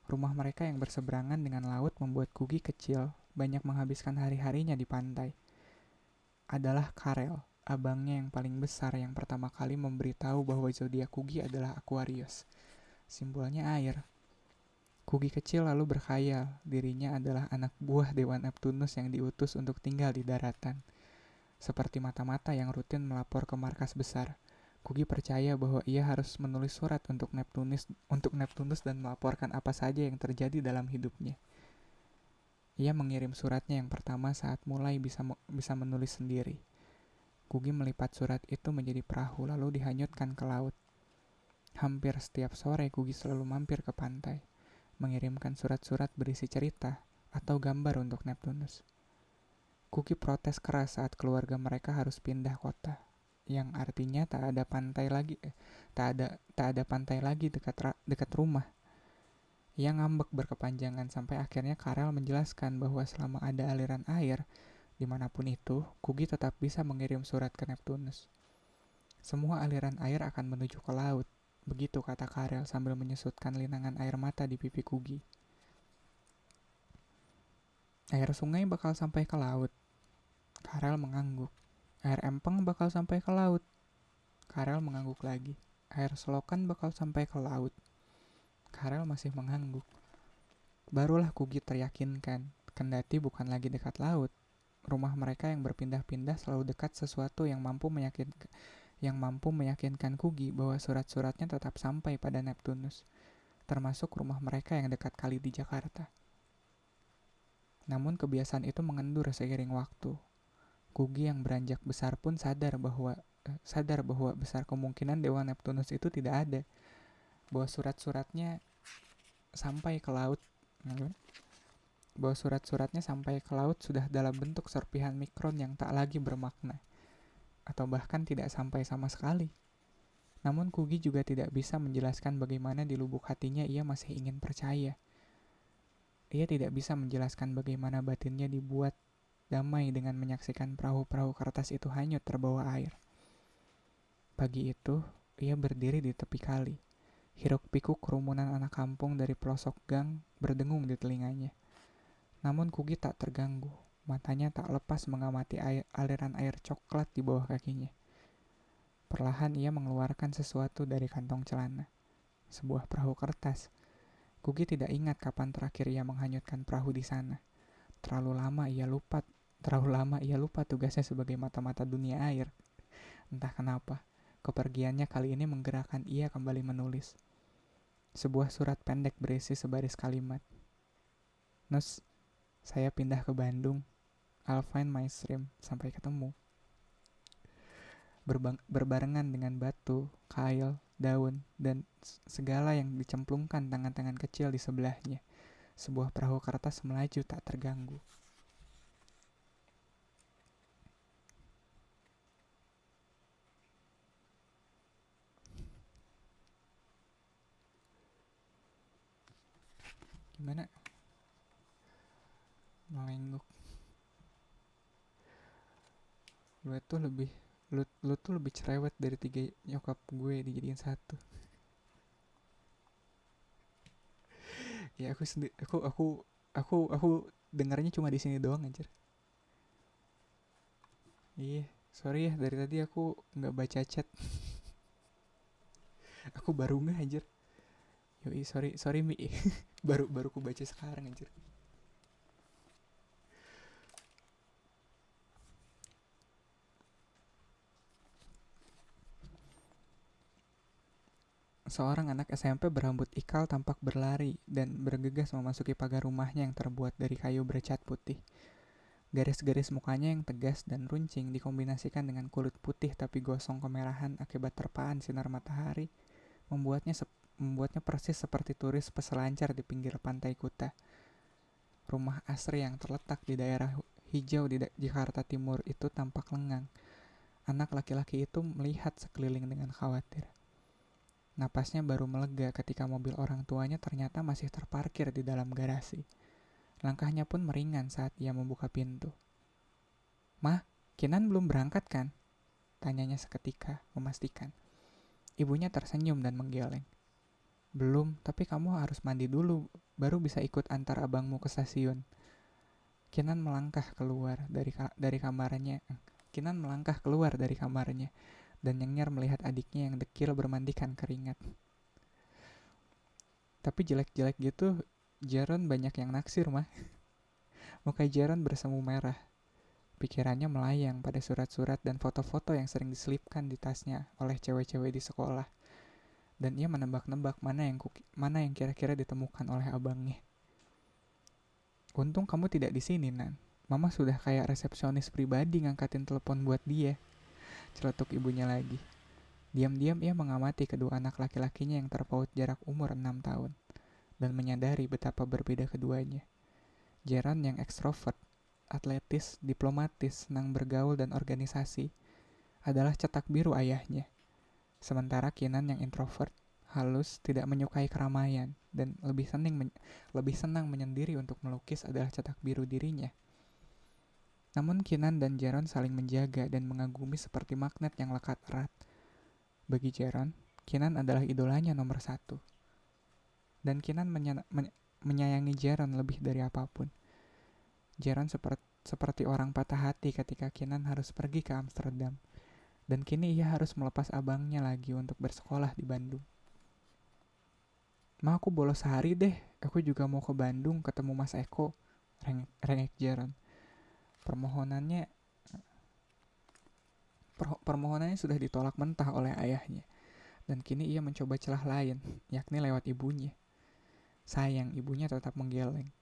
Rumah mereka yang berseberangan dengan laut membuat Kugi kecil banyak menghabiskan hari-harinya di pantai. Adalah Karel, abangnya yang paling besar yang pertama kali memberitahu bahwa zodiak Kugi adalah Aquarius. Simbolnya air. Kugi kecil lalu berkhayal dirinya adalah anak buah Dewa Neptunus yang diutus untuk tinggal di daratan. Seperti mata-mata yang rutin melapor ke markas besar, Kugi percaya bahwa ia harus menulis surat untuk Neptunus dan melaporkan apa saja yang terjadi dalam hidupnya. Ia mengirim suratnya yang pertama saat mulai bisa menulis sendiri. Kugi melipat surat itu menjadi perahu lalu dihanyutkan ke laut. Hampir setiap sore Kugi selalu mampir ke pantai, mengirimkan surat-surat berisi cerita atau gambar untuk Neptunus. Kugi protes keras saat keluarga mereka harus pindah kota, yang artinya tak ada pantai lagi dekat rumah. Ia ngambek berkepanjangan sampai akhirnya Karel menjelaskan bahwa selama ada aliran air, dimanapun itu, Kugi tetap bisa mengirim surat ke Neptunus. Semua aliran air akan menuju ke laut, begitu kata Karel sambil menyusutkan linangan air mata di pipi Kugi. Air sungai bakal sampai ke laut. Karel mengangguk. Air empeng bakal sampai ke laut. Karel mengangguk lagi. Air selokan bakal sampai ke laut. Karel masih mengangguk. Barulah Kugi teryakinkan, kendati bukan lagi dekat laut. Rumah mereka yang berpindah-pindah selalu dekat sesuatu yang mampu meyakinkan Kugi bahwa surat-suratnya tetap sampai pada Neptunus, termasuk rumah mereka yang dekat kali di Jakarta. Namun kebiasaan itu mengendur seiring waktu. Kugi yang beranjak besar pun sadar bahwa besar kemungkinan Dewa Neptunus itu tidak ada, bahwa surat-suratnya sampai ke laut sudah dalam bentuk serpihan mikron yang tak lagi bermakna, atau bahkan tidak sampai sama sekali. Namun Kugi juga tidak bisa menjelaskan bagaimana di lubuk hatinya ia masih ingin percaya. Ia tidak bisa menjelaskan bagaimana batinnya dibuat damai dengan menyaksikan perahu-perahu kertas itu hanyut terbawa air. Pagi itu, ia berdiri di tepi kali. Hiruk-pikuk kerumunan anak kampung dari pelosok gang berdengung di telinganya. Namun Kugi tak terganggu. Matanya tak lepas mengamati aliran air coklat di bawah kakinya. Perlahan ia mengeluarkan sesuatu dari kantong celana. Sebuah perahu kertas. Kugi tidak ingat kapan terakhir ia menghanyutkan perahu di sana. Terlalu lama ia lupa tugasnya sebagai mata-mata dunia air. Entah kenapa, kepergiannya kali ini menggerakkan ia kembali menulis. Sebuah surat pendek berisi sebaris kalimat. Nus, saya pindah ke Bandung. I'll find my stream. Sampai ketemu. Berbarengan dengan batu, kail, daun, dan segala yang dicemplungkan tangan-tangan kecil di sebelahnya. Sebuah perahu kertas melaju tak terganggu. Gimana? Melengguk. Lu tuh lebih cerewet dari 3 nyokap gue dijadiin satu. Ya aku dengarnya cuma di sini doang anjir. Iya, sorry ya dari tadi aku nggak baca chat. Aku baru nggak anjir. Yoi, sorry Mi. baru ku baca sekarang anjir. Seorang anak SMP berambut ikal tampak berlari dan bergegas memasuki pagar rumahnya yang terbuat dari kayu bercat putih. Garis-garis mukanya yang tegas dan runcing dikombinasikan dengan kulit putih tapi gosong kemerahan akibat terpaan sinar matahari membuatnya persis seperti turis peselancar di pinggir pantai Kuta. Rumah asri yang terletak di daerah hijau di Jakarta Timur itu tampak lengang. Anak laki-laki itu melihat sekeliling dengan khawatir. Napasnya baru melega ketika mobil orang tuanya ternyata masih terparkir di dalam garasi. Langkahnya pun meringan saat ia membuka pintu. "Mah, Kinan belum berangkat kan?" tanyanya seketika, memastikan. Ibunya tersenyum dan menggeleng. "Belum, tapi kamu harus mandi dulu, baru bisa ikut antar abangmu ke stasiun." Kinan melangkah keluar dari kamarnya. Kinan melangkah keluar dari kamarnya dan nyengir melihat adiknya yang dekil bermandikan keringat. Tapi jelek-jelek gitu, Jaron banyak yang naksir mah. Muka Jaron bersemu merah. Pikirannya melayang pada surat-surat dan foto-foto yang sering diselipkan di tasnya oleh cewek-cewek di sekolah. Dan ia menebak-nebak mana yang kira-kira ditemukan oleh abangnya. "Untung kamu tidak di sini, Nan. Mama sudah kayak resepsionis pribadi ngangkatin telepon buat dia," celetuk ibunya lagi. Diam-diam ia mengamati kedua anak laki-lakinya yang terpaut jarak umur 6 tahun dan menyadari betapa berbeda keduanya. Jaron yang ekstrovert, atletis, diplomatis, senang bergaul dan organisasi adalah cetak biru ayahnya. Sementara Kinan yang introvert, halus, tidak menyukai keramaian dan lebih senang menyendiri untuk melukis adalah cetak biru dirinya. Namun Kinan dan Jaron saling menjaga dan mengagumi seperti magnet yang lekat erat. Bagi Jaron, Kinan adalah idolanya nomor 1. Dan Kinan menyayangi Jaron lebih dari apapun. Jaron seperti orang patah hati ketika Kinan harus pergi ke Amsterdam. Dan kini ia harus melepas abangnya lagi untuk bersekolah di Bandung. "Ma, aku bolos sehari deh. Aku juga mau ke Bandung ketemu Mas Eko," rengek Jaron. Permohonannya sudah ditolak mentah oleh ayahnya, dan kini ia mencoba celah lain, yakni lewat ibunya. Sayang, ibunya tetap menggeleng.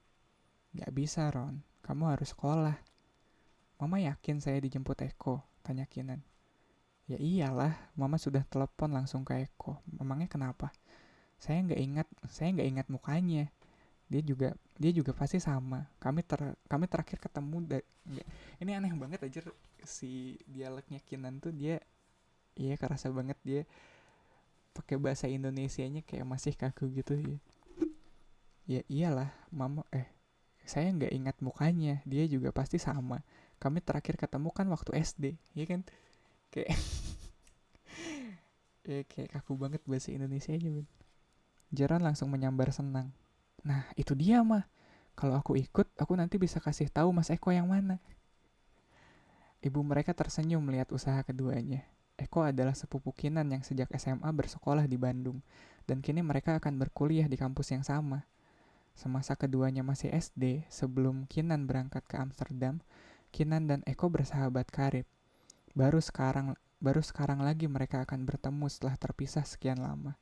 "Gak bisa, Ron. Kamu harus sekolah." "Mama yakin saya dijemput Eko?" tanya Kinan. "Ya iyalah, Mama sudah telepon langsung ke Eko. Memangnya kenapa? Saya nggak ingat mukanya. Dia juga pasti sama. Kami terakhir ketemu ini aneh banget aja si dialeknya Kinan tuh iya kerasa banget dia pakai bahasa Indonesianya kayak masih kaku gitu ya. "Ya iyalah, saya nggak ingat mukanya. Dia juga pasti sama. Kami terakhir ketemu kan waktu SD, ya kan?" Kayak kayak kaku banget bahasa Indonesianya, Ben. Jaron langsung menyambar senang. "Nah, itu dia mah. Kalau aku ikut, aku nanti bisa kasih tahu Mas Eko yang mana." Ibu mereka tersenyum melihat usaha keduanya. Eko adalah sepupu Kinan yang sejak SMA bersekolah di Bandung, dan kini mereka akan berkuliah di kampus yang sama. Semasa keduanya masih SD, sebelum Kinan berangkat ke Amsterdam, Kinan dan Eko bersahabat karib. Baru sekarang lagi mereka akan bertemu setelah terpisah sekian lama.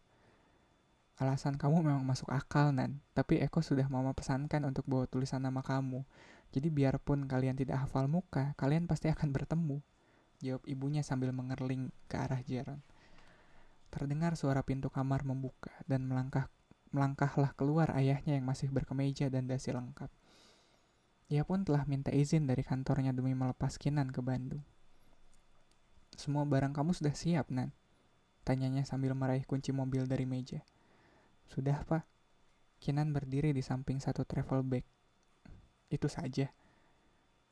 "Alasan kamu memang masuk akal, Nan. Tapi Eko sudah Mama pesankan untuk bawa tulisan nama kamu. Jadi biarpun kalian tidak hafal muka, kalian pasti akan bertemu," jawab ibunya sambil mengerling ke arah Jaron. Terdengar suara pintu kamar membuka dan melangkahlah keluar ayahnya yang masih berkemeja dan dasi lengkap. Ia pun telah minta izin dari kantornya demi melepas Kinan ke Bandung. "Semua barang kamu sudah siap, Nan?" tanyanya sambil meraih kunci mobil dari meja. "Sudah, Pak." Kinan berdiri di samping satu travel bag. "Itu saja.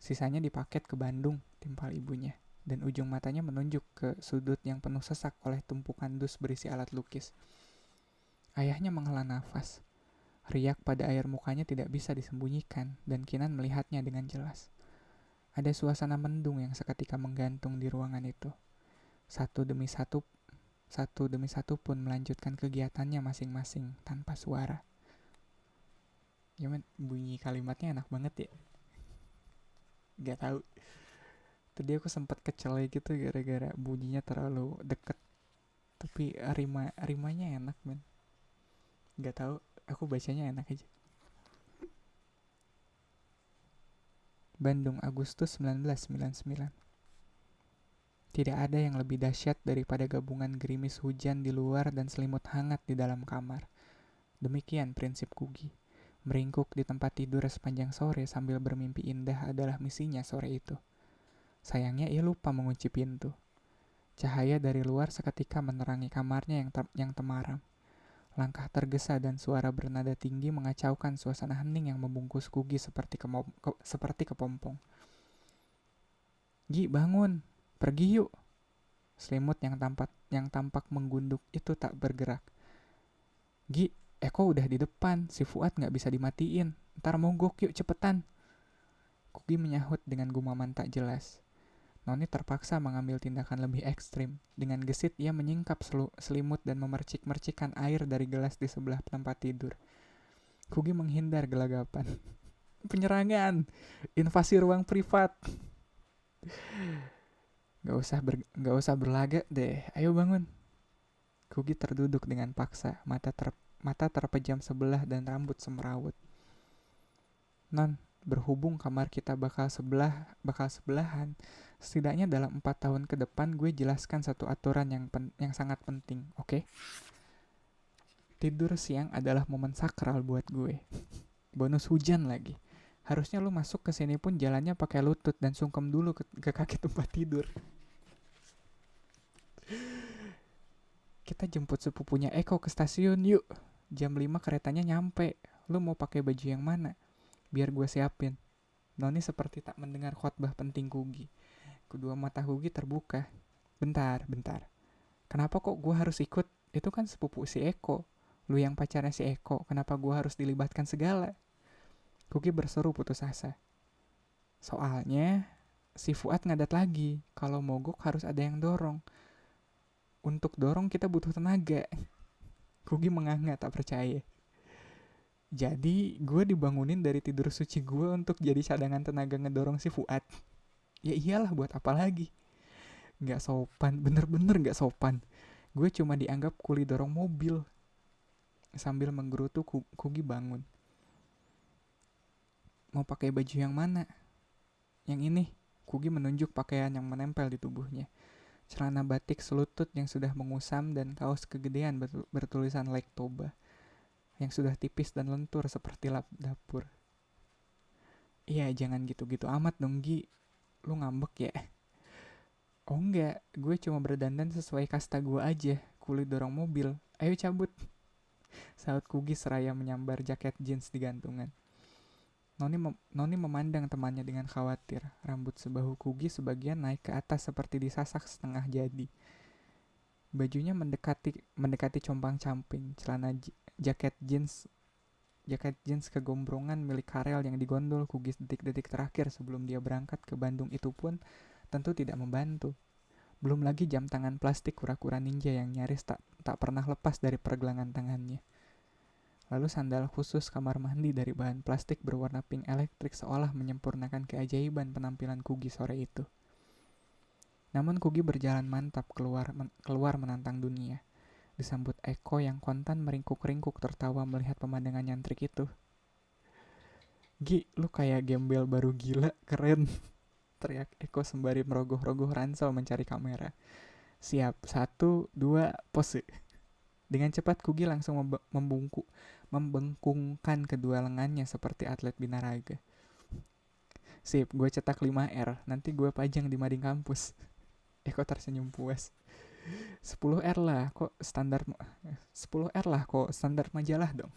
Sisanya dipaket ke Bandung," timpal ibunya, dan ujung matanya menunjuk ke sudut yang penuh sesak oleh tumpukan dus berisi alat lukis. Ayahnya menghela nafas. Riak pada air mukanya tidak bisa disembunyikan, dan Kinan melihatnya dengan jelas. Ada suasana mendung yang seketika menggantung di ruangan itu. Satu demi satu satu demi satu pun melanjutkan kegiatannya masing-masing tanpa suara. Gimana bunyi kalimatnya enak banget ya? Gak tahu. Tadi aku sempat kecele gitu gara-gara bunyinya terlalu deket. Tapi rimanya enak men. Gak tahu, aku bacanya enak aja. Bandung, Agustus 1999. Tidak ada yang lebih dahsyat daripada gabungan gerimis hujan di luar dan selimut hangat di dalam kamar. Demikian prinsip Kugi. Meringkuk di tempat tidur sepanjang sore sambil bermimpi indah adalah misinya sore itu. Sayangnya ia lupa mengunci pintu. Cahaya dari luar seketika menerangi kamarnya yang temaram. Langkah tergesa dan suara bernada tinggi mengacaukan suasana hening yang membungkus Kugi seperti kepompong. Gi, bangun, pergi yuk. Selimut yang tampak menggunduk itu tak bergerak. Gi, Eko udah di depan, si Fuad gak bisa dimatiin. Ntar mogok yuk cepetan. Kugi menyahut dengan gumaman tak jelas. Noni terpaksa mengambil tindakan lebih ekstrim. Dengan gesit ia menyingkap selimut dan memercik-mercikkan air dari gelas di sebelah tempat tidur. Kugi menghindar gelagapan. Penyerangan! Invasi ruang privat! Gak usah berlagak deh, ayo bangun. Kugi terduduk dengan paksa, mata terpejam sebelah dan rambut semerawut. Non, berhubung kamar kita bakal sebelahan, setidaknya dalam 4 tahun ke depan gue jelaskan satu aturan yang sangat penting, oke? Tidur siang adalah momen sakral buat gue. Bonus hujan lagi. Harusnya lu masuk ke sini pun jalannya pakai lutut dan sungkem dulu ke kaki tempat tidur. Kita jemput sepupunya Eko ke stasiun yuk. Jam 5 keretanya nyampe. Lu mau pakai baju yang mana? Biar gue siapin. Noni seperti tak mendengar khotbah penting Kugi. Kedua mata Kugi terbuka. Bentar. Kenapa kok gue harus ikut? Itu kan sepupu si Eko. Lu yang pacarnya si Eko. Kenapa gue harus dilibatkan segala? Kugi berseru putus asa. Soalnya si Fuad ngadat lagi. Kalau mogok harus ada yang dorong. Untuk dorong kita butuh tenaga. Kugi menganga tak percaya. Jadi gue dibangunin dari tidur suci gue untuk jadi cadangan tenaga ngedorong si Fuad. Ya iyalah, buat apa lagi? Gak sopan, bener-bener gak sopan. Gue cuma dianggap kuli dorong mobil. Sambil menggerutu Kugi bangun. Mau pakai baju yang mana? Yang ini. Kugi menunjuk pakaian yang menempel di tubuhnya. Celana batik selutut yang sudah mengusam dan kaos kegedean bertulisan Like Toba yang sudah tipis dan lentur seperti lap dapur. Iya, jangan gitu-gitu amat dong, Gi. Lu ngambek ya? Oh enggak, gue cuma berdandan sesuai kasta gue aja, kulit dorong mobil. Ayo cabut. Saut Kugi seraya menyambar jaket jeans di gantungan. Noni memandang temannya dengan khawatir. Rambut sebahu Kugi sebagian naik ke atas seperti disasak setengah jadi. Bajunya mendekati compang-camping, celana jaket jeans kegombrongan milik Karel yang digondol Kugi detik-detik terakhir sebelum dia berangkat ke Bandung itu pun tentu tidak membantu. Belum lagi jam tangan plastik kura-kura ninja yang nyaris tak pernah lepas dari pergelangan tangannya. Lalu sandal khusus kamar mandi dari bahan plastik berwarna pink elektrik seolah menyempurnakan keajaiban penampilan Kugi sore itu. Namun Kugi berjalan mantap keluar menantang dunia. Disambut Eko yang kontan meringkuk-ringkuk tertawa melihat pemandangan nyantrik itu. Gi, lu kayak gembel baru gila, keren. Teriak Eko sembari merogoh-rogoh ransel mencari kamera. Siap, 1, 2, pose. Dengan cepat Kugi langsung membengkungkan kedua lengannya seperti atlet binaraga. Sip, gue cetak 5R, nanti gue pajang di mading kampus. Eko tersenyum puas. 10R lah, kok standar majalah dong.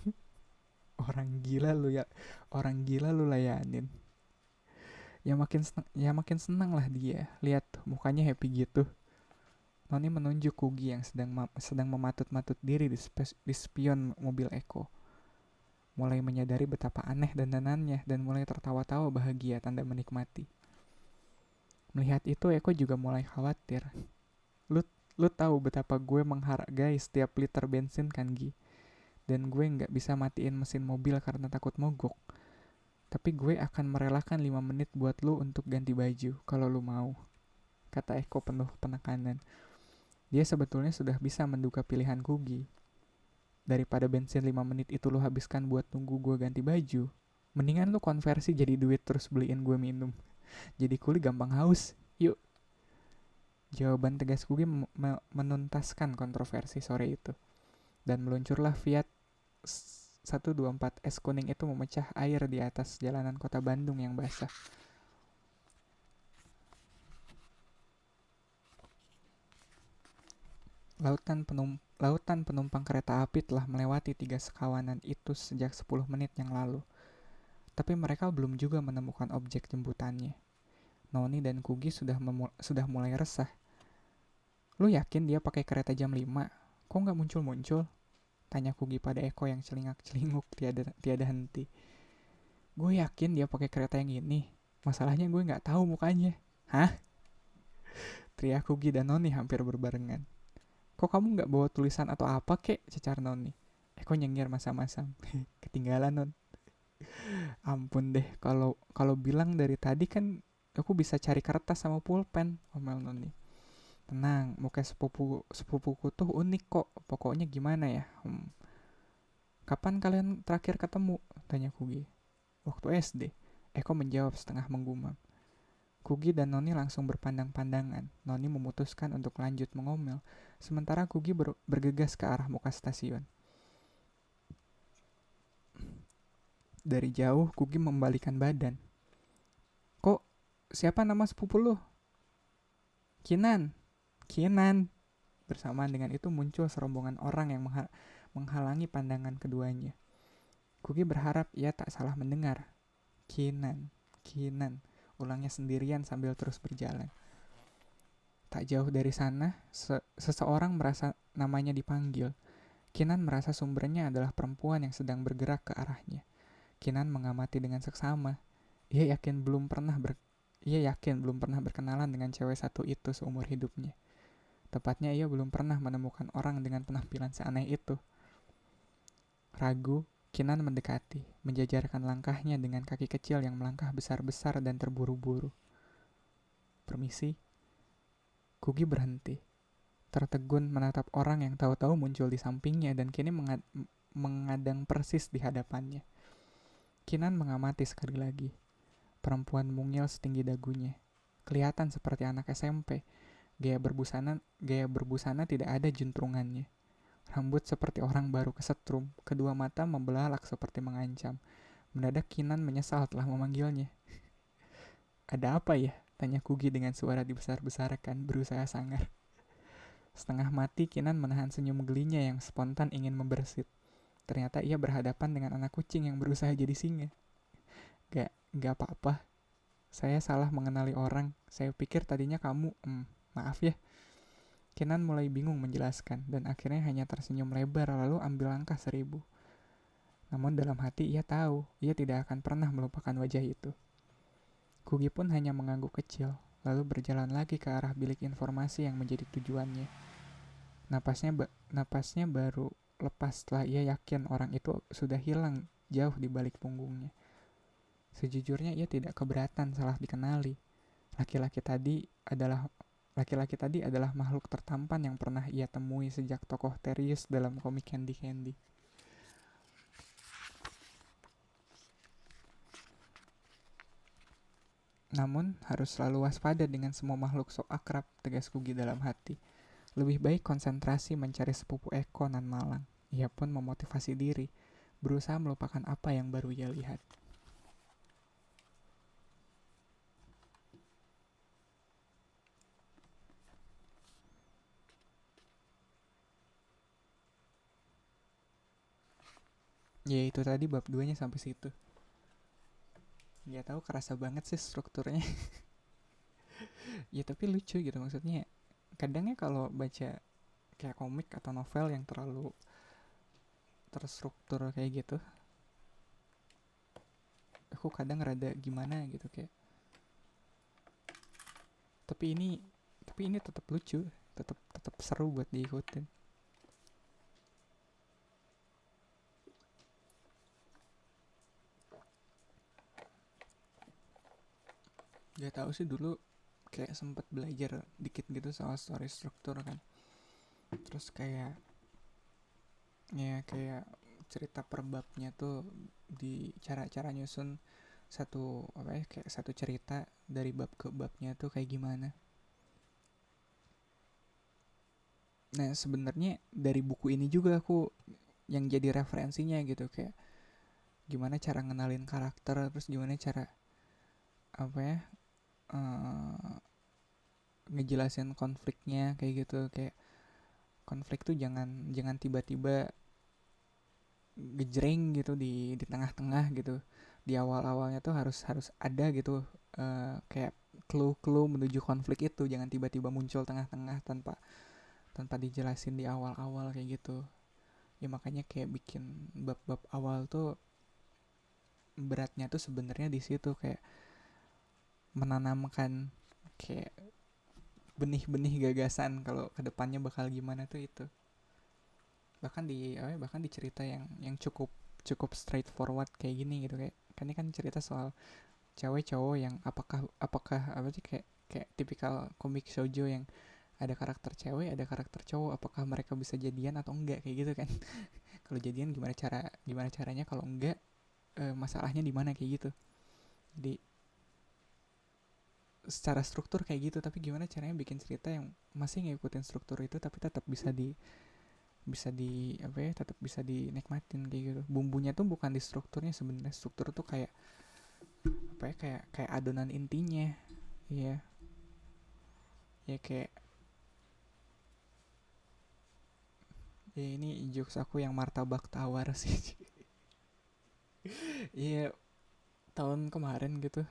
Orang gila lu layanin. Ya makin senang lah dia. Lihat mukanya happy gitu. Noni menunjuk Kugi yang sedang mematut-matut diri di spion mobil Eko. Mulai menyadari betapa aneh dandanannya dan mulai tertawa-tawa bahagia tanda menikmati. Melihat itu Eko juga mulai khawatir. Lu tahu betapa gue menghargai setiap liter bensin kan, Gi? Dan gue nggak bisa matiin mesin mobil karena takut mogok. Tapi gue akan merelakan 5 menit buat lu untuk ganti baju kalau lu mau, kata Eko penuh penekanan. Dia sebetulnya sudah bisa menduga pilihan Kugi. Daripada bensin 5 menit itu lu habiskan buat tunggu gue ganti baju, mendingan lu konversi jadi duit terus beliin gue minum. Jadi kuli gampang haus. Yuk. Jawaban tegas Kugi menuntaskan kontroversi sore itu. Dan meluncurlah Fiat 124 es kuning itu memecah air di atas jalanan kota Bandung yang basah. Lautan penumpang kereta api telah melewati 3 sekawanan itu sejak 10 menit yang lalu. Tapi mereka belum juga menemukan objek jemputannya. Noni dan Kugi sudah mulai resah. Lu yakin dia pakai kereta jam 5? Kok nggak muncul-muncul? Tanya Kugi pada Eko yang celingak-celinguk tiada henti. Gue yakin dia pakai kereta yang ini. Masalahnya gue nggak tahu mukanya. Hah? Teriak Kugi dan Noni hampir berbarengan. Kok kamu nggak bawa tulisan atau apa kek? Cecar Noni. Eko nyengir masam-masam. Ketinggalan, Non. Ampun deh, kalau bilang dari tadi kan aku bisa cari kertas sama pulpen, omel Noni. Tenang, muka sepupuku tuh unik kok. Pokoknya gimana ya? Kapan kalian terakhir ketemu? Tanya Kugi. Waktu SD. Eko menjawab setengah menggumam. Kugi dan Noni langsung berpandang-pandangan. Noni memutuskan untuk lanjut mengomel, sementara Kugi bergegas ke arah muka stasiun. Dari jauh, Kugi membalikan badan. Kok, siapa nama sepupu lu? Kinan. Bersamaan dengan itu muncul serombongan orang yang menghalangi pandangan keduanya. Kugi berharap ia tak salah mendengar. Kinan. Ulangnya sendirian sambil terus berjalan. Tak jauh dari sana, seseorang merasa namanya dipanggil. Kinan merasa sumbernya adalah perempuan yang sedang bergerak ke arahnya. Kinan mengamati dengan seksama. Ia yakin belum pernah berkenalan dengan cewek satu itu seumur hidupnya. Tepatnya ia belum pernah menemukan orang dengan penampilan seaneh itu. Ragu, Kinan mendekati, menjajarkan langkahnya dengan kaki kecil yang melangkah besar-besar dan terburu-buru. Permisi. Kugi berhenti, tertegun menatap orang yang tahu-tahu muncul di sampingnya dan kini mengadang persis di hadapannya. Kinan mengamati sekali lagi. Perempuan mungil setinggi dagunya. Kelihatan seperti anak SMP. Gaya berbusana tidak ada juntrungannya. Rambut seperti orang baru kesetrum. Kedua mata membelalak seperti mengancam. Mendadak Kinan menyesal telah memanggilnya. Ada apa ya? Tanya Kugi dengan suara dibesar-besarkan, berusaha sangar. Setengah mati Kinan menahan senyum gelinya yang spontan ingin membersit. Ternyata ia berhadapan dengan anak kucing yang berusaha jadi singa. Gak apa-apa. Saya salah mengenali orang. Saya pikir tadinya kamu. Maaf ya. Kinan mulai bingung menjelaskan dan akhirnya hanya tersenyum lebar lalu ambil langkah 1000. Namun dalam hati ia tahu, ia tidak akan pernah melupakan wajah itu. Kugi pun hanya mengangguk kecil, lalu berjalan lagi ke arah bilik informasi yang menjadi tujuannya. Napasnya baru lepas setelah ia yakin orang itu sudah hilang jauh di balik punggungnya. Sejujurnya ia tidak keberatan salah dikenali. Laki-laki tadi adalah makhluk tertampan yang pernah ia temui sejak tokoh Terius dalam komik Candy Candy. Namun, harus selalu waspada dengan semua makhluk sok akrab, tegas Kugi dalam hati. Lebih baik konsentrasi mencari sepupu Eko nan malang. Ia pun memotivasi diri, berusaha melupakan apa yang baru ia lihat. Ya itu tadi bab 2-nya sampai situ. Gak tahu kerasa banget sih strukturnya. Ya tapi lucu gitu maksudnya. Kadangnya kalau baca kayak komik atau novel yang terlalu terstruktur kayak gitu, aku kadang rada gimana gitu kayak. Tapi ini tetap lucu, tetap tetap seru buat diikutin. Gak tahu sih, dulu kayak sempet belajar dikit gitu soal story struktur kan. Terus kayak ya kayak cerita per babnya tuh, di cara-cara nyusun satu apa ya, kayak satu cerita dari bab ke babnya tuh kayak gimana. Nah sebenarnya dari buku ini juga aku yang jadi referensinya gitu, kayak gimana cara ngenalin karakter, terus gimana cara apa ya, eh, ngejelasin konfliknya kayak gitu. Kayak konflik tuh jangan jangan tiba-tiba gejreng gitu di tengah-tengah gitu. Di awal-awalnya tuh harus harus ada gitu, kayak clue-clue menuju konflik itu, jangan tiba-tiba muncul tengah-tengah tanpa tanpa dijelasin di awal-awal kayak gitu. Ya makanya kayak bikin bab-bab awal tuh beratnya tuh sebenarnya di situ, kayak menanamkan kayak benih-benih gagasan kalau kedepannya bakal gimana tuh itu. Bahkan di bahkan di cerita yang cukup cukup straightforward kayak gini gitu, kayak kan ini kan cerita soal cewek cowok yang apakah apakah apa sih, kayak kayak tipikal komik shoujo yang ada karakter cewek ada karakter cowok, apakah mereka bisa jadian atau enggak kayak gitu kan. Kalau jadian gimana caranya, kalau enggak masalahnya di mana kayak gitu. Jadi secara struktur kayak gitu, tapi gimana caranya bikin cerita yang masih ngikutin struktur itu tapi tetap bisa di apa ya, tetap bisa dinikmatin kayak gitu. Bumbunya tuh bukan di strukturnya sebenarnya, struktur tuh kayak apa ya, kayak kayak adonan intinya. Iya, ya kayak ya ini jokes aku yang martabak tawar sih. Iya, tahun kemarin gitu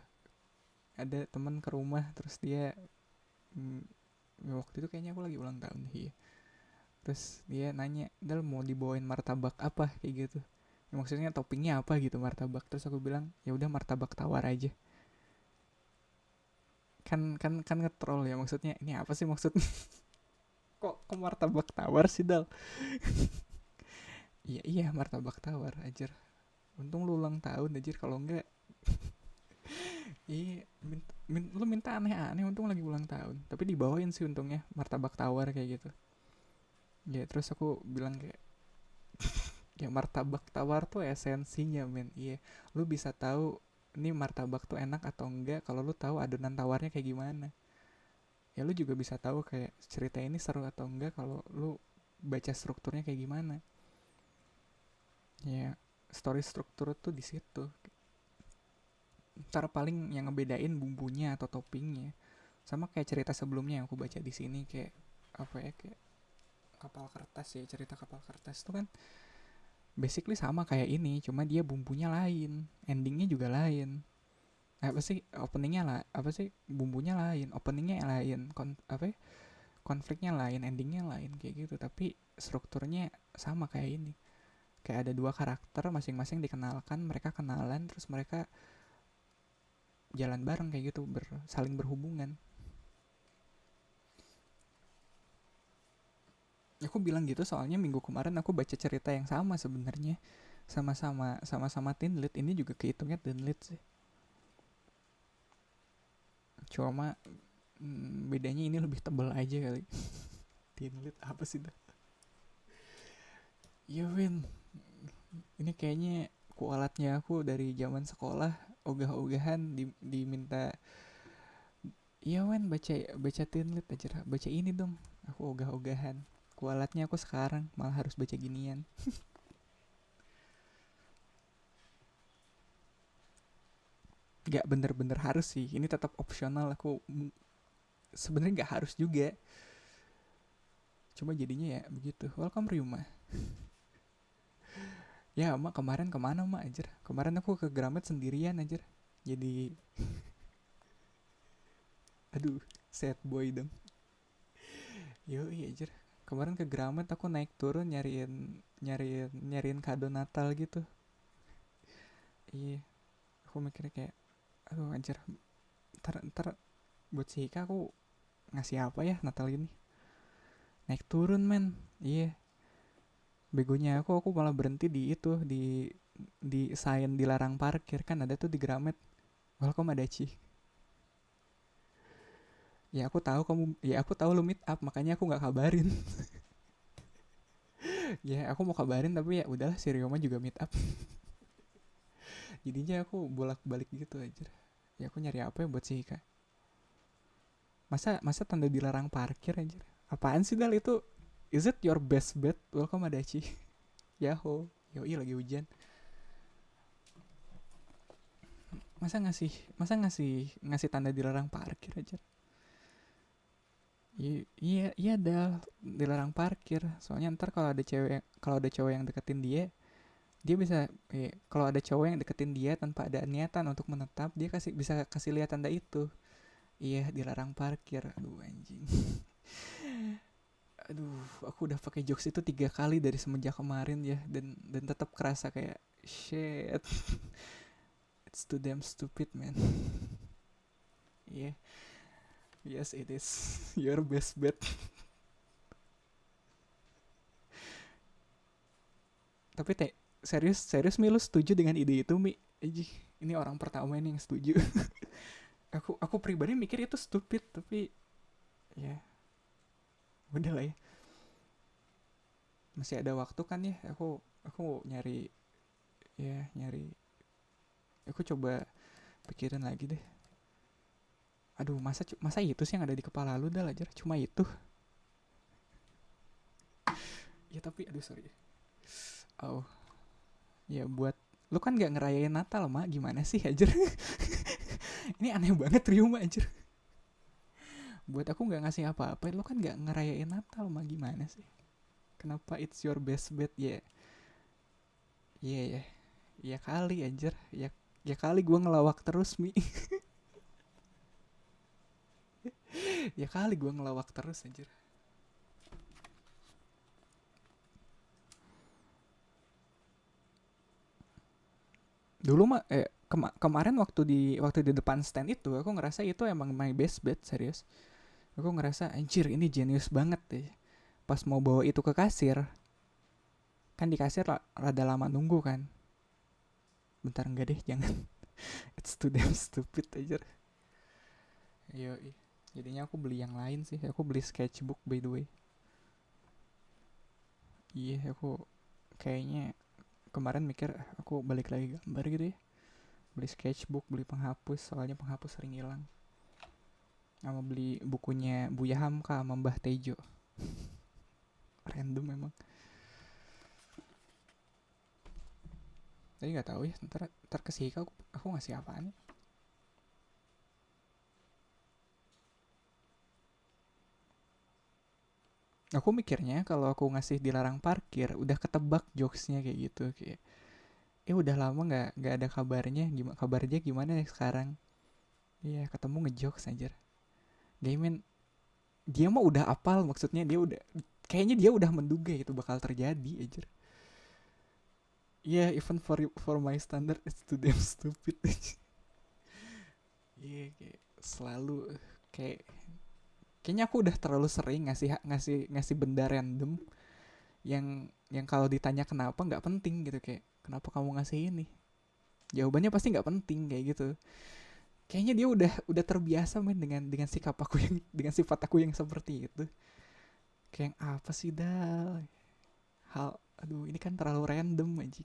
ada temen ke rumah, terus dia mm, waktu itu kayaknya aku lagi ulang tahun iya. Terus dia nanya, Dal mau dibawain martabak apa kayak gitu, ya, maksudnya toppingnya apa gitu martabak. Terus aku bilang ya udah martabak tawar aja. Kan ngetrol ya, maksudnya ini apa sih maksudnya. Kok martabak tawar sih Dal. Iya iya martabak tawar aja. Untung lu ulang tahun aja, kalau enggak iya lu minta aneh-aneh, untung lagi ulang tahun tapi dibawain sih untungnya martabak tawar kayak gitu. Ya terus aku bilang kayak ya martabak tawar tuh esensinya men, iya lu bisa tahu ini martabak tuh enak atau enggak kalau lu tahu adonan tawarnya kayak gimana. Ya lu juga bisa tahu kayak cerita ini seru atau enggak kalau lu baca strukturnya kayak gimana. Ya story struktur tuh di situ. Ntar paling yang ngebedain bumbunya atau toppingnya. Sama kayak cerita sebelumnya yang aku baca di sini, kayak apa ya, kayak kapal kertas ya, cerita kapal kertas itu kan basically sama kayak ini, cuma dia bumbunya lain, endingnya juga lain. Apa sih openingnya lah, apa sih bumbunya lain, openingnya lain, apa ya, konfliknya lain, endingnya lain kayak gitu, tapi strukturnya sama kayak ini. Kayak ada dua karakter masing-masing dikenalkan, mereka kenalan, terus mereka jalan bareng kayak gitu, saling berhubungan. Aku bilang gitu soalnya minggu kemarin aku baca cerita yang sama sebenarnya, sama-sama teen lead, ini juga kehitungnya teen lead sih. Cuma bedanya ini lebih tebal aja kali. Teen lead apa sih dah? Ya Win, ini kayaknya kualatnya aku dari zaman sekolah, ogah-ogahan diminta, iya Win baca baca teen lead aja, baca ini dong. Aku ogah-ogahan. Kualatnya aku sekarang malah harus baca ginian. Gak bener-bener harus sih, ini tetap opsional. Aku sebenarnya gak harus juga, cuma jadinya ya begitu. Welcome Ryuma. Ya mak kemarin kemana mak aja, kemarin aku ke Gramet sendirian aja, jadi aduh sad boy dong. Yo iya aja, kemarin ke Gramet aku naik turun nyariin kado Natal gitu. Iya, aku mikirnya kayak aduh anjir, ntar buat si Ika aku ngasih apa ya Natal ini. naik turun men. Iya, begonya aku malah berhenti di itu, di sign dilarang parkir kan ada tuh di Gramet, welcome Adachi. Ya aku tahu lu meet up, makanya aku nggak kabarin. Ya aku mau kabarin tapi ya udahlah, si Ryoma juga meet up. Jadinya aku bolak balik gitu aja. Ya aku nyari apa ya buat si Hika. Masa masa tanda dilarang parkir aja. Apaan sih Dal itu? Is it your best bet? Welcome Adachi. Yahoo. Yoi lagi hujan. Masa ngasih tanda dilarang parkir aja. Iya iya Dal, dilarang parkir. Soalnya ntar kalau ada cowok yang deketin dia, dia bisa kalau ada cowok yang deketin dia tanpa ada niatan untuk menetap, dia bisa kasih lihat tanda itu. Iya, dilarang parkir. Aduh anjing. Aduh, aku udah pakai jokes itu 3 kali dari semenjak kemarin ya, dan tetap kerasa kayak shit. It's too damn stupid, man. Iya, yeah. Yes it is. Your best bet. Tapi serius serius Mi, lu setuju dengan ide itu Mi? Ini orang pertama ini yang setuju. Aku pribadi mikir itu stupid, tapi ya udah lah ya, masih ada waktu kan ya. Aku nyari, ya nyari, aku coba pikirin lagi deh. Aduh, masa itu sih yang ada di kepala lu dah aja cuma itu. Ya tapi aduh sorry. Oh ya, buat lu kan nggak ngerayain Natal mah, gimana sih aja. Ini aneh banget Ryuma aja. Buat aku nggak ngasih apa-apa, lu kan nggak ngerayain Natal mah, gimana sih? Kenapa it's your best bet ya? Iya ya, ya kali anjir, ya kali gue ngelawak terus Mi. Ya kali gue ngelawak terus anjir. Dulu mah kemarin waktu di depan stand itu aku ngerasa itu emang my best bet, serius. Aku ngerasa anjir ini jenius banget deh. Pas mau bawa itu ke kasir, kan di kasir rada lama nunggu kan. Bentar, enggak deh, jangan. It's too damn stupid aja. Iya, jadinya aku beli yang lain sih. Aku beli sketchbook by the way. Iya, aku kayaknya kemarin mikir aku balik lagi gambar gitu ya. Beli sketchbook, beli penghapus, soalnya penghapus sering hilang. Sama beli bukunya Buya Hamka sama Mbah Tejo. Random memang. Tapi nggak tahu ya, ntar ke Sika aku ngasih apaan ya. Aku mikirnya kalau aku ngasih dilarang parkir udah ketebak jokesnya kayak gitu, kayak udah lama nggak ada kabarnya, gimana kabarnya, gimana ya sekarang. Iya, ketemu ngejokes anjir. Gaimin dia mah udah apal, maksudnya dia udah, kayaknya dia udah menduga itu bakal terjadi anjir. Iya, yeah, even for my standard it's too damn stupid. Iya, kayak selalu kayak kayaknya aku udah terlalu sering ngasih ngasih ngasih benda random yang kalau ditanya kenapa nggak penting gitu, kayak kenapa kamu ngasih ini, jawabannya pasti nggak penting kayak gitu. Kayaknya dia udah terbiasa men dengan sikap aku yang dengan sifat aku yang seperti itu. Kayak apa sih Dal, hal, aduh ini kan terlalu random aja.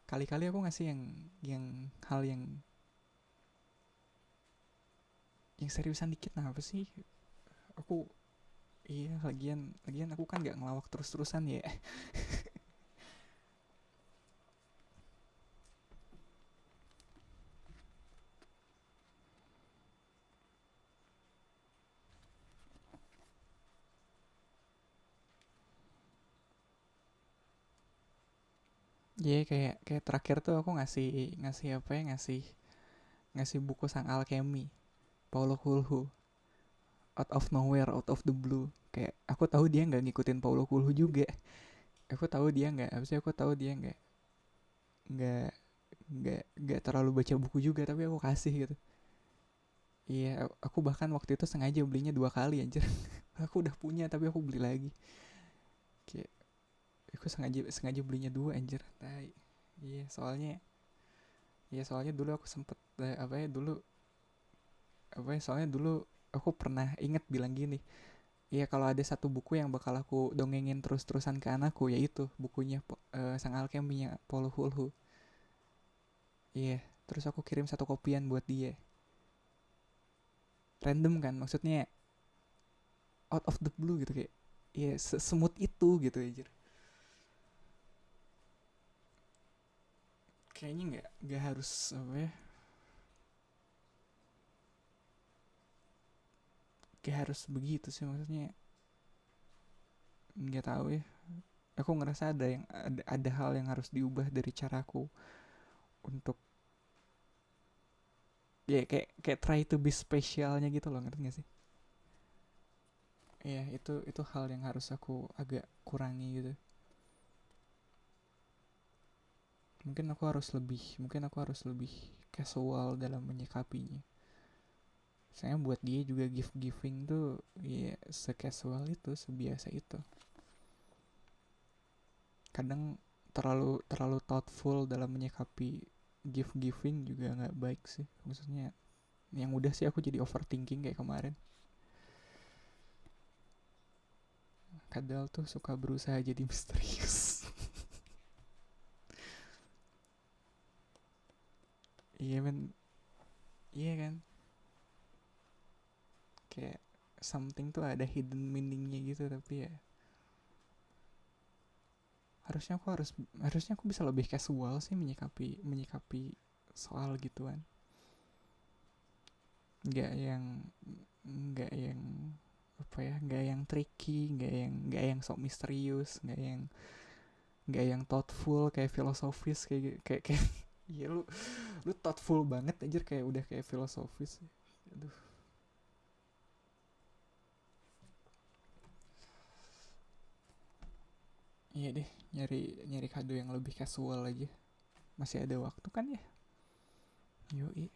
Kali-kali aku ngasih yang hal yang seriusan dikit, nah apa sih aku. Iya, lagian lagian aku kan nggak ngelawak terus-terusan ya. Iya, kayak terakhir tuh aku ngasih ngasih apa ya, ngasih ngasih buku Sang Alchemy Paulo Coelho, out of nowhere, out of the blue. Kayak aku tahu dia nggak ngikutin Paulo Coelho juga. Aku tahu dia nggak, apa sih, aku tahu dia nggak nggak terlalu baca buku juga, tapi aku kasih gitu. Iya, aku bahkan waktu itu sengaja belinya 2 kali anjir. Aku udah punya tapi aku beli lagi. Kayak aku sengaja sengaja belinya 2 anjir. Tai. Iya, soalnya dulu aku sempet apa ya dulu apa ya soalnya dulu aku pernah inget bilang gini. Iya, kalau ada satu buku yang bakal aku dongengin terus-terusan ke anakku, yaitu bukunya Sang Alkemi Paulo Coelho. Iya, terus aku kirim satu kopian buat dia. Random kan, maksudnya out of the blue gitu, kayak iya semut itu gitu aja. Kayaknya nggak harus apa ya, kayak harus begitu sih, maksudnya nggak tahu ya. Aku ngerasa ada hal yang harus diubah dari caraku untuk ya kayak kayak try to be specialnya gitu loh, ngerti gak sih? Iya, itu hal yang harus aku agak kurangi gitu. Mungkin aku harus lebih casual dalam menyikapinya. Saya buat dia juga gift giving tuh ya secasual itu, sebiasa itu. Kadang terlalu terlalu thoughtful dalam menyikapi gift giving juga nggak baik sih. Maksudnya yang udah sih aku jadi overthinking kayak kemarin. Kadang tuh suka berusaha jadi misterius. Iya men, iya kan. Kayak something tuh ada hidden meaningnya gitu, tapi ya harusnya aku bisa lebih casual sih menyikapi menyikapi soal gituan. Nggak yang nggak yang apa ya, nggak yang tricky, nggak yang sok misterius, nggak yang thoughtful kayak filosofis kayak iya lu thoughtful banget anjir, kayak udah kayak filosofis. Aduh. Iya deh, nyari nyari kado yang lebih casual aja, masih ada waktu kan ya. Yoi.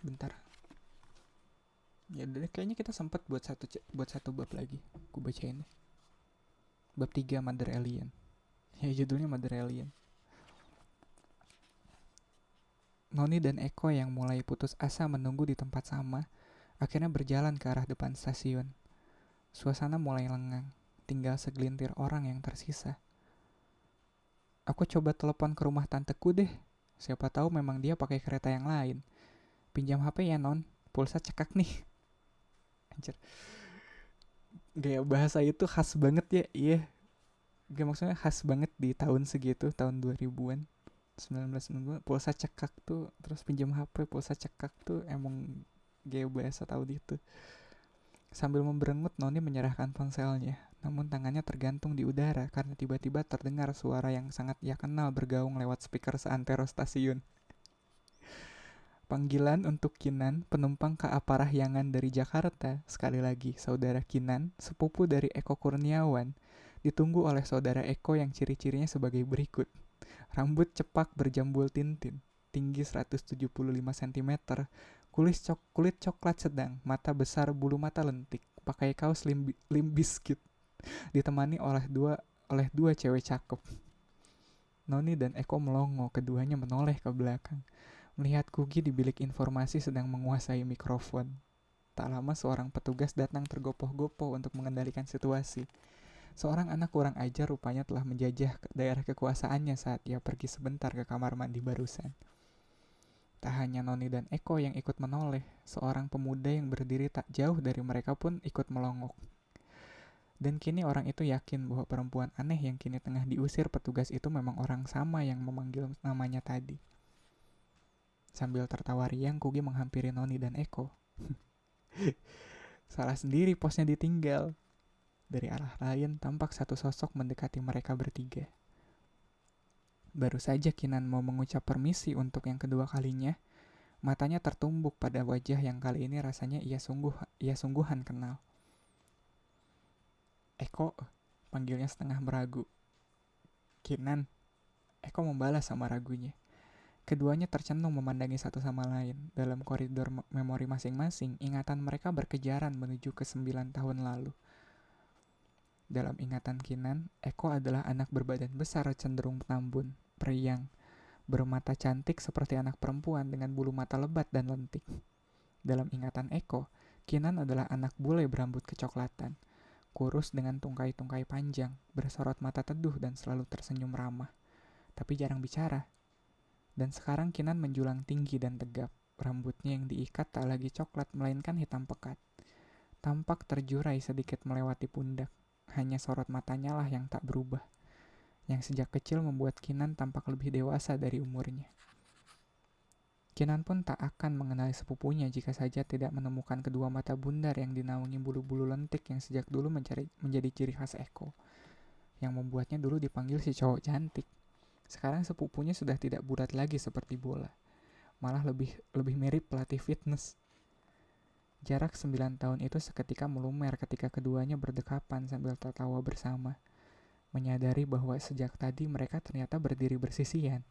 Bentar, ya udah kayaknya kita sempat buat satu bab lagi. Aku bacain deh. Bab 3 Mother Alien. Ya judulnya Mother Alien. Noni dan Eko yang mulai putus asa menunggu di tempat sama akhirnya berjalan ke arah depan stasiun. Suasana mulai lengang, tinggal segelintir orang yang tersisa. Aku coba telepon ke rumah tanteku deh. Siapa tahu memang dia pakai kereta yang lain. Pinjam HP ya non, pulsa cekak nih. Anjir, gaya bahasa itu khas banget ya. Iya, gak maksudnya khas banget di tahun segitu, tahun 2000-an. 1990 pulsa cekak tuh, terus pinjam HP pulsa cekak tuh emang gaya bahasa tahun itu. Sambil memberengut, Noni menyerahkan ponselnya. Namun tangannya tergantung di udara karena tiba-tiba terdengar suara yang sangat ia kenal bergaung lewat speaker seantero stasiun. Panggilan untuk Kinan, penumpang KA Parahyangan dari Jakarta. Sekali lagi, saudara Kinan, sepupu dari Eko Kurniawan, ditunggu oleh saudara Eko yang ciri-cirinya sebagai berikut. Rambut cepak berjambul tintin, tinggi 175 cm, kulit coklat sedang, mata besar, bulu mata lentik, pakai kaos limbiskit, ditemani oleh dua cewek cakep. Noni dan Eko melongo, keduanya menoleh ke belakang. Melihat Kugi di bilik informasi sedang menguasai mikrofon. Tak lama seorang petugas datang tergopoh-gopoh untuk mengendalikan situasi. Seorang anak kurang ajar rupanya telah menjajah daerah kekuasaannya saat ia pergi sebentar ke kamar mandi barusan. Tak hanya Noni dan Eko yang ikut menoleh, seorang pemuda yang berdiri tak jauh dari mereka pun ikut melongok. Dan kini orang itu yakin bahwa perempuan aneh yang kini tengah diusir petugas itu memang orang sama yang memanggil namanya tadi. Sambil tertawa riang, Kugi menghampiri Noni dan Eko. Salah sendiri posnya ditinggal. Dari arah lain, tampak satu sosok mendekati mereka bertiga. Baru saja Kinan mau mengucap permisi untuk yang kedua kalinya, matanya tertumbuk pada wajah yang kali ini rasanya ia sungguhan kenal. Eko, panggilnya setengah meragu. Kinan, Eko membalas sama ragunya. Keduanya tercenung memandangi satu sama lain. Dalam koridor memori masing-masing, ingatan mereka berkejaran menuju ke 9 tahun lalu. Dalam ingatan Kinan, Eko adalah anak berbadan besar cenderung tambun, periang, bermata cantik seperti anak perempuan dengan bulu mata lebat dan lentik. Dalam ingatan Eko, Kinan adalah anak bule berambut kecoklatan, kurus dengan tungkai-tungkai panjang, bersorot mata teduh dan selalu tersenyum ramah, tapi jarang bicara. Dan sekarang Kinan menjulang tinggi dan tegap. Rambutnya yang diikat tak lagi coklat melainkan hitam pekat. Tampak terjurai sedikit melewati pundak. Hanya sorot matanya lah yang tak berubah, yang sejak kecil membuat Kinan tampak lebih dewasa dari umurnya. Kinan pun tak akan mengenali sepupunya jika saja tidak menemukan kedua mata bundar yang dinaungi bulu-bulu lentik yang sejak dulu menjadi ciri khas Eko, yang membuatnya dulu dipanggil si cowok cantik. Sekarang sepupunya sudah tidak bulat lagi seperti bola, malah lebih mirip pelatih fitness. Jarak 9 tahun itu seketika melumer ketika keduanya berdekapan sambil tertawa bersama, menyadari bahwa sejak tadi mereka ternyata berdiri bersisian.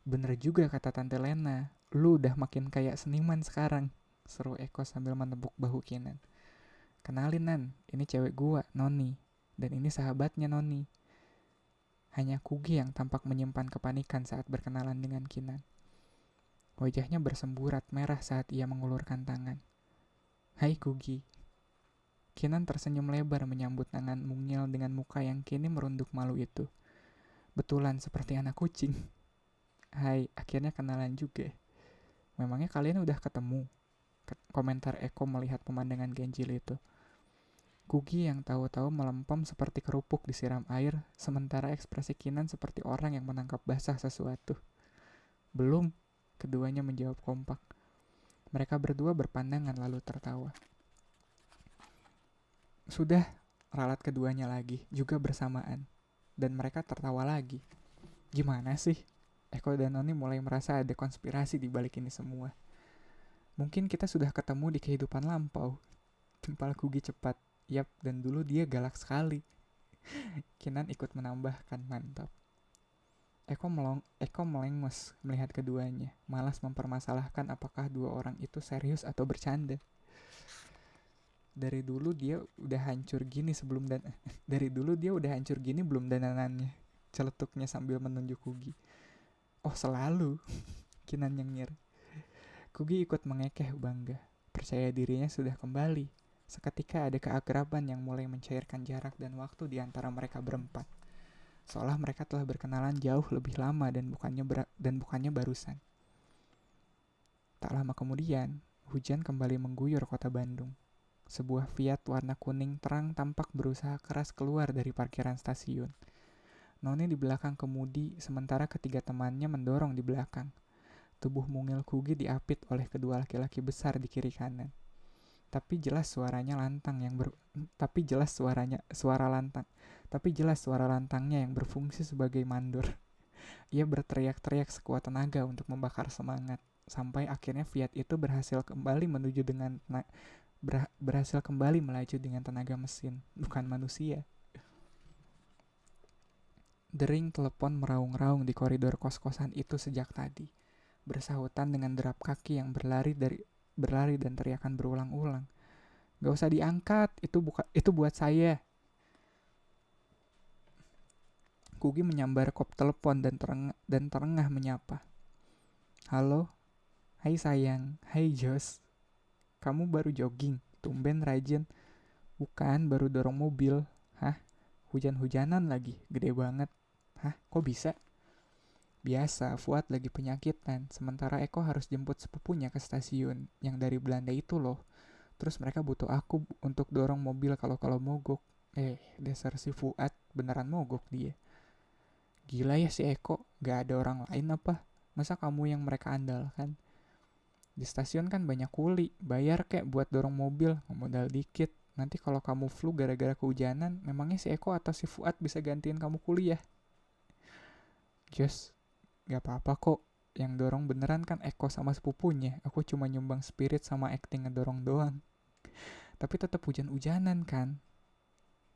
Bener juga kata Tante Lena, lu udah makin kayak seniman sekarang, seru Eko sambil menepuk bahu Kinan. Kenalin Nan, ini cewek gua, Noni, dan ini sahabatnya Noni. Hanya Kugi yang tampak menyimpan kepanikan saat berkenalan dengan Kinan. Wajahnya bersemburat merah saat ia mengulurkan tangan. Hai Kugi. Kinan tersenyum lebar menyambut tangan mungil dengan muka yang kini merunduk malu itu. Betulan seperti anak kucing. Hai, akhirnya kenalan juga. Memangnya kalian udah ketemu? Komentar Eko melihat pemandangan ganjil itu. Kugi yang tahu-tahu melempem seperti kerupuk disiram air, sementara ekspresi Kinan seperti orang yang menangkap basah sesuatu. Belum, keduanya menjawab kompak. Mereka berdua berpandangan lalu tertawa. Sudah, ralat keduanya lagi, juga bersamaan. Dan mereka tertawa lagi. Gimana sih? Eko dan Noni mulai merasa ada konspirasi di balik ini semua. Mungkin kita sudah ketemu di kehidupan lampau. Timpal Kugi cepat. Yap, dan dulu dia galak sekali. Kinan ikut menambahkan, mantap. Eko melengos melihat keduanya, malas mempermasalahkan apakah dua orang itu serius atau bercanda. Dari dulu dia udah hancur gini belum dananannya, celetuknya sambil menunjuk Kugi. Oh selalu, Kinan nyengir. Kugi ikut mengekeh bangga, percaya dirinya sudah kembali. Seketika ada keakraban yang mulai mencairkan jarak dan waktu di antara mereka berempat. Seolah mereka telah berkenalan jauh lebih lama dan bukannya barusan. Tak lama kemudian, hujan kembali mengguyur kota Bandung. Sebuah Fiat warna kuning terang tampak berusaha keras keluar dari parkiran stasiun. Noni di belakang kemudi, sementara ketiga temannya mendorong di belakang. Tubuh mungil Kugi diapit oleh kedua laki-laki besar di kiri kanan. Tapi jelas suara lantangnya yang berfungsi sebagai mandor. Ia berteriak-teriak sekuat tenaga untuk membakar semangat, sampai akhirnya Fiat itu berhasil kembali melaju dengan tenaga mesin, bukan manusia. Dering telepon meraung-raung di koridor kos-kosan itu sejak tadi, bersahutan dengan derap kaki yang berlari dan teriakan berulang-ulang. Gak usah diangkat, itu buat saya. Kugi menyambar kop telepon dan terengah menyapa. Halo, hai sayang, hai Jos. Kamu baru jogging, tumben rajin. Bukan, baru dorong mobil. Hah? Hujan-hujanan lagi, gede banget. Hah, kok bisa? Biasa, Fuad lagi penyakitan, sementara Eko harus jemput sepupunya ke stasiun, yang dari Belanda itu loh. Terus mereka butuh aku untuk dorong mobil kalau mogok. Dasar si Fuad, beneran mogok dia. Gila ya si Eko, gak ada orang lain apa? Masa kamu yang mereka andalkan? Di stasiun kan banyak kuli, bayar kek buat dorong mobil, modal dikit. Nanti kalau kamu flu gara-gara kehujanan, memangnya si Eko atau si Fuad bisa gantiin kamu kuliah? Just, gak apa-apa kok. Yang dorong beneran kan Eko sama sepupunya. Aku cuma nyumbang spirit sama acting ngedorong doang. Tapi tetap hujan-hujanan kan?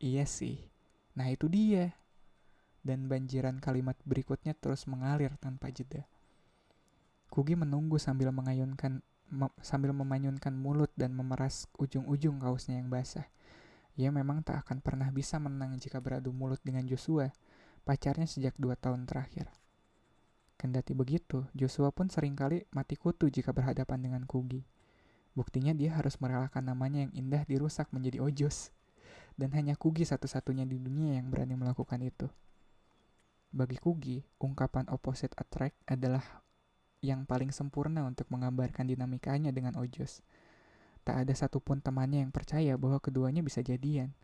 Iya sih. Nah itu dia. Dan banjiran kalimat berikutnya terus mengalir tanpa jeda. Kugi menunggu sambil memanyunkan mulut dan memeras ujung-ujung kaosnya yang basah. Ia memang tak akan pernah bisa menang jika beradu mulut dengan Joshua, pacarnya sejak 2 tahun terakhir. Kendati begitu, Joshua pun seringkali mati kutu jika berhadapan dengan Kugi. Buktinya dia harus merelakan namanya yang indah dirusak menjadi Ojos. Dan hanya Kugi satu-satunya di dunia yang berani melakukan itu. Bagi Kugi, ungkapan opposite attract adalah yang paling sempurna untuk menggambarkan dinamikanya dengan Ojos. Tak ada satupun temannya yang percaya bahwa keduanya bisa jadian.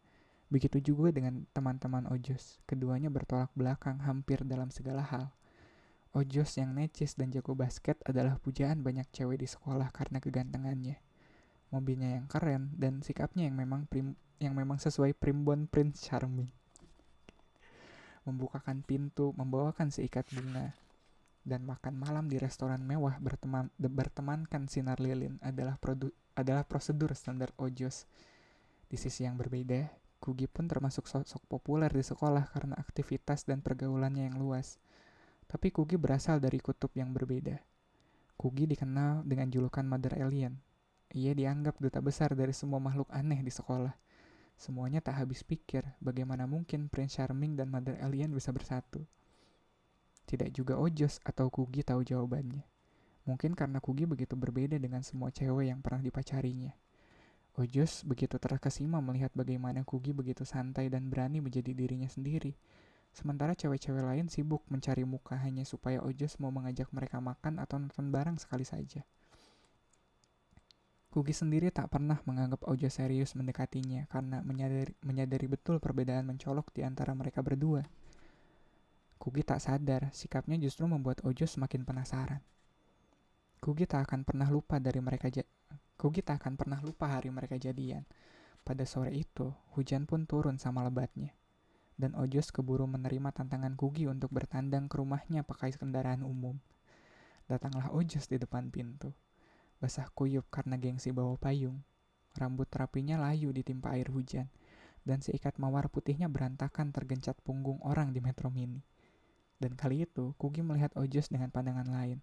Begitu juga dengan teman-teman Ojos, keduanya bertolak belakang hampir dalam segala hal. Ojos yang necis dan jago basket adalah pujaan banyak cewek di sekolah karena kegantengannya, mobilnya yang keren, dan sikapnya yang memang sesuai primbon Prince Charming. Membukakan pintu, membawakan seikat bunga, dan makan malam di restoran mewah bertemankan sinar lilin adalah prosedur standar Ojos. Di sisi yang berbeda, Kugi pun termasuk sosok populer di sekolah karena aktivitas dan pergaulannya yang luas. Tapi Kugi berasal dari kutub yang berbeda. Kugi dikenal dengan julukan Mother Alien. Ia dianggap duta besar dari semua makhluk aneh di sekolah. Semuanya tak habis pikir bagaimana mungkin Prince Charming dan Mother Alien bisa bersatu. Tidak juga Ojos atau Kugi tahu jawabannya. Mungkin karena Kugi begitu berbeda dengan semua cewek yang pernah dipacarinya. Ojos begitu terkesima melihat bagaimana Kugi begitu santai dan berani menjadi dirinya sendiri. Sementara cewek-cewek lain sibuk mencari muka hanya supaya Ojos mau mengajak mereka makan atau nonton bareng sekali saja. Kugi sendiri tak pernah menganggap Ojos serius mendekatinya karena menyadari betul perbedaan mencolok di antara mereka berdua. Kugi tak sadar, sikapnya justru membuat Ojos semakin penasaran. Kugi tak akan pernah lupa hari mereka jadian. Pada sore itu, hujan pun turun sama lebatnya. Dan Ojos keburu menerima tantangan Kugi untuk bertandang ke rumahnya pakai kendaraan umum. Datanglah Ojos di depan pintu. Basah kuyup karena gengsi bawa payung. Rambut rapinya layu ditimpa air hujan. Dan seikat mawar putihnya berantakan tergencat punggung orang di Metro Mini. Dan kali itu, Kugi melihat Ojos dengan pandangan lain.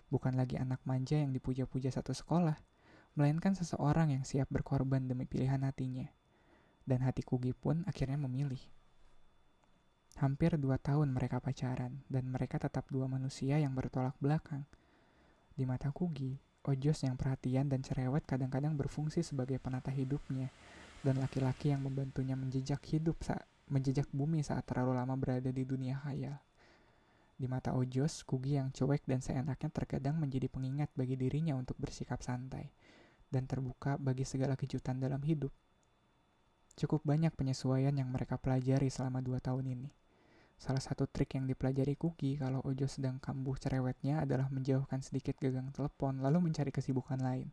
Bukan lagi anak manja yang dipuja-puja satu sekolah, melainkan seseorang yang siap berkorban demi pilihan hatinya. Dan hati Kugi pun akhirnya memilih. Hampir 2 tahun mereka pacaran, dan mereka tetap dua manusia yang bertolak belakang. Di mata Kugi, Ojos yang perhatian dan cerewet kadang-kadang berfungsi sebagai penata hidupnya, dan laki-laki yang membantunya menjejak bumi saat terlalu lama berada di dunia khayal. Di mata Ojos, Kugi yang cuek dan seenaknya terkadang menjadi pengingat bagi dirinya untuk bersikap santai dan terbuka bagi segala kejutan dalam hidup. Cukup banyak penyesuaian yang mereka pelajari selama 2 tahun ini. Salah satu trik yang dipelajari Kugi kalau Ojos sedang kambuh cerewetnya adalah menjauhkan sedikit gagang telepon lalu mencari kesibukan lain.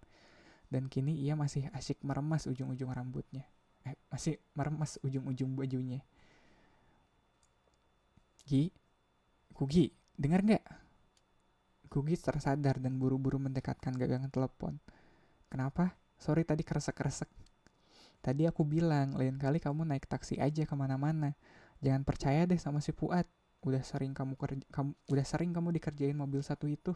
Dan kini ia masih asyik meremas ujung-ujung rambutnya. Masih meremas ujung-ujung bajunya. Kugi, dengar nggak? Kugi tersadar dan buru-buru mendekatkan gagang telepon. Kenapa? Sorry tadi kresek-kresek. Tadi aku bilang, lain kali kamu naik taksi aja kemana-mana. Jangan percaya deh sama si Fuad. Udah sering kamu dikerjain mobil satu itu.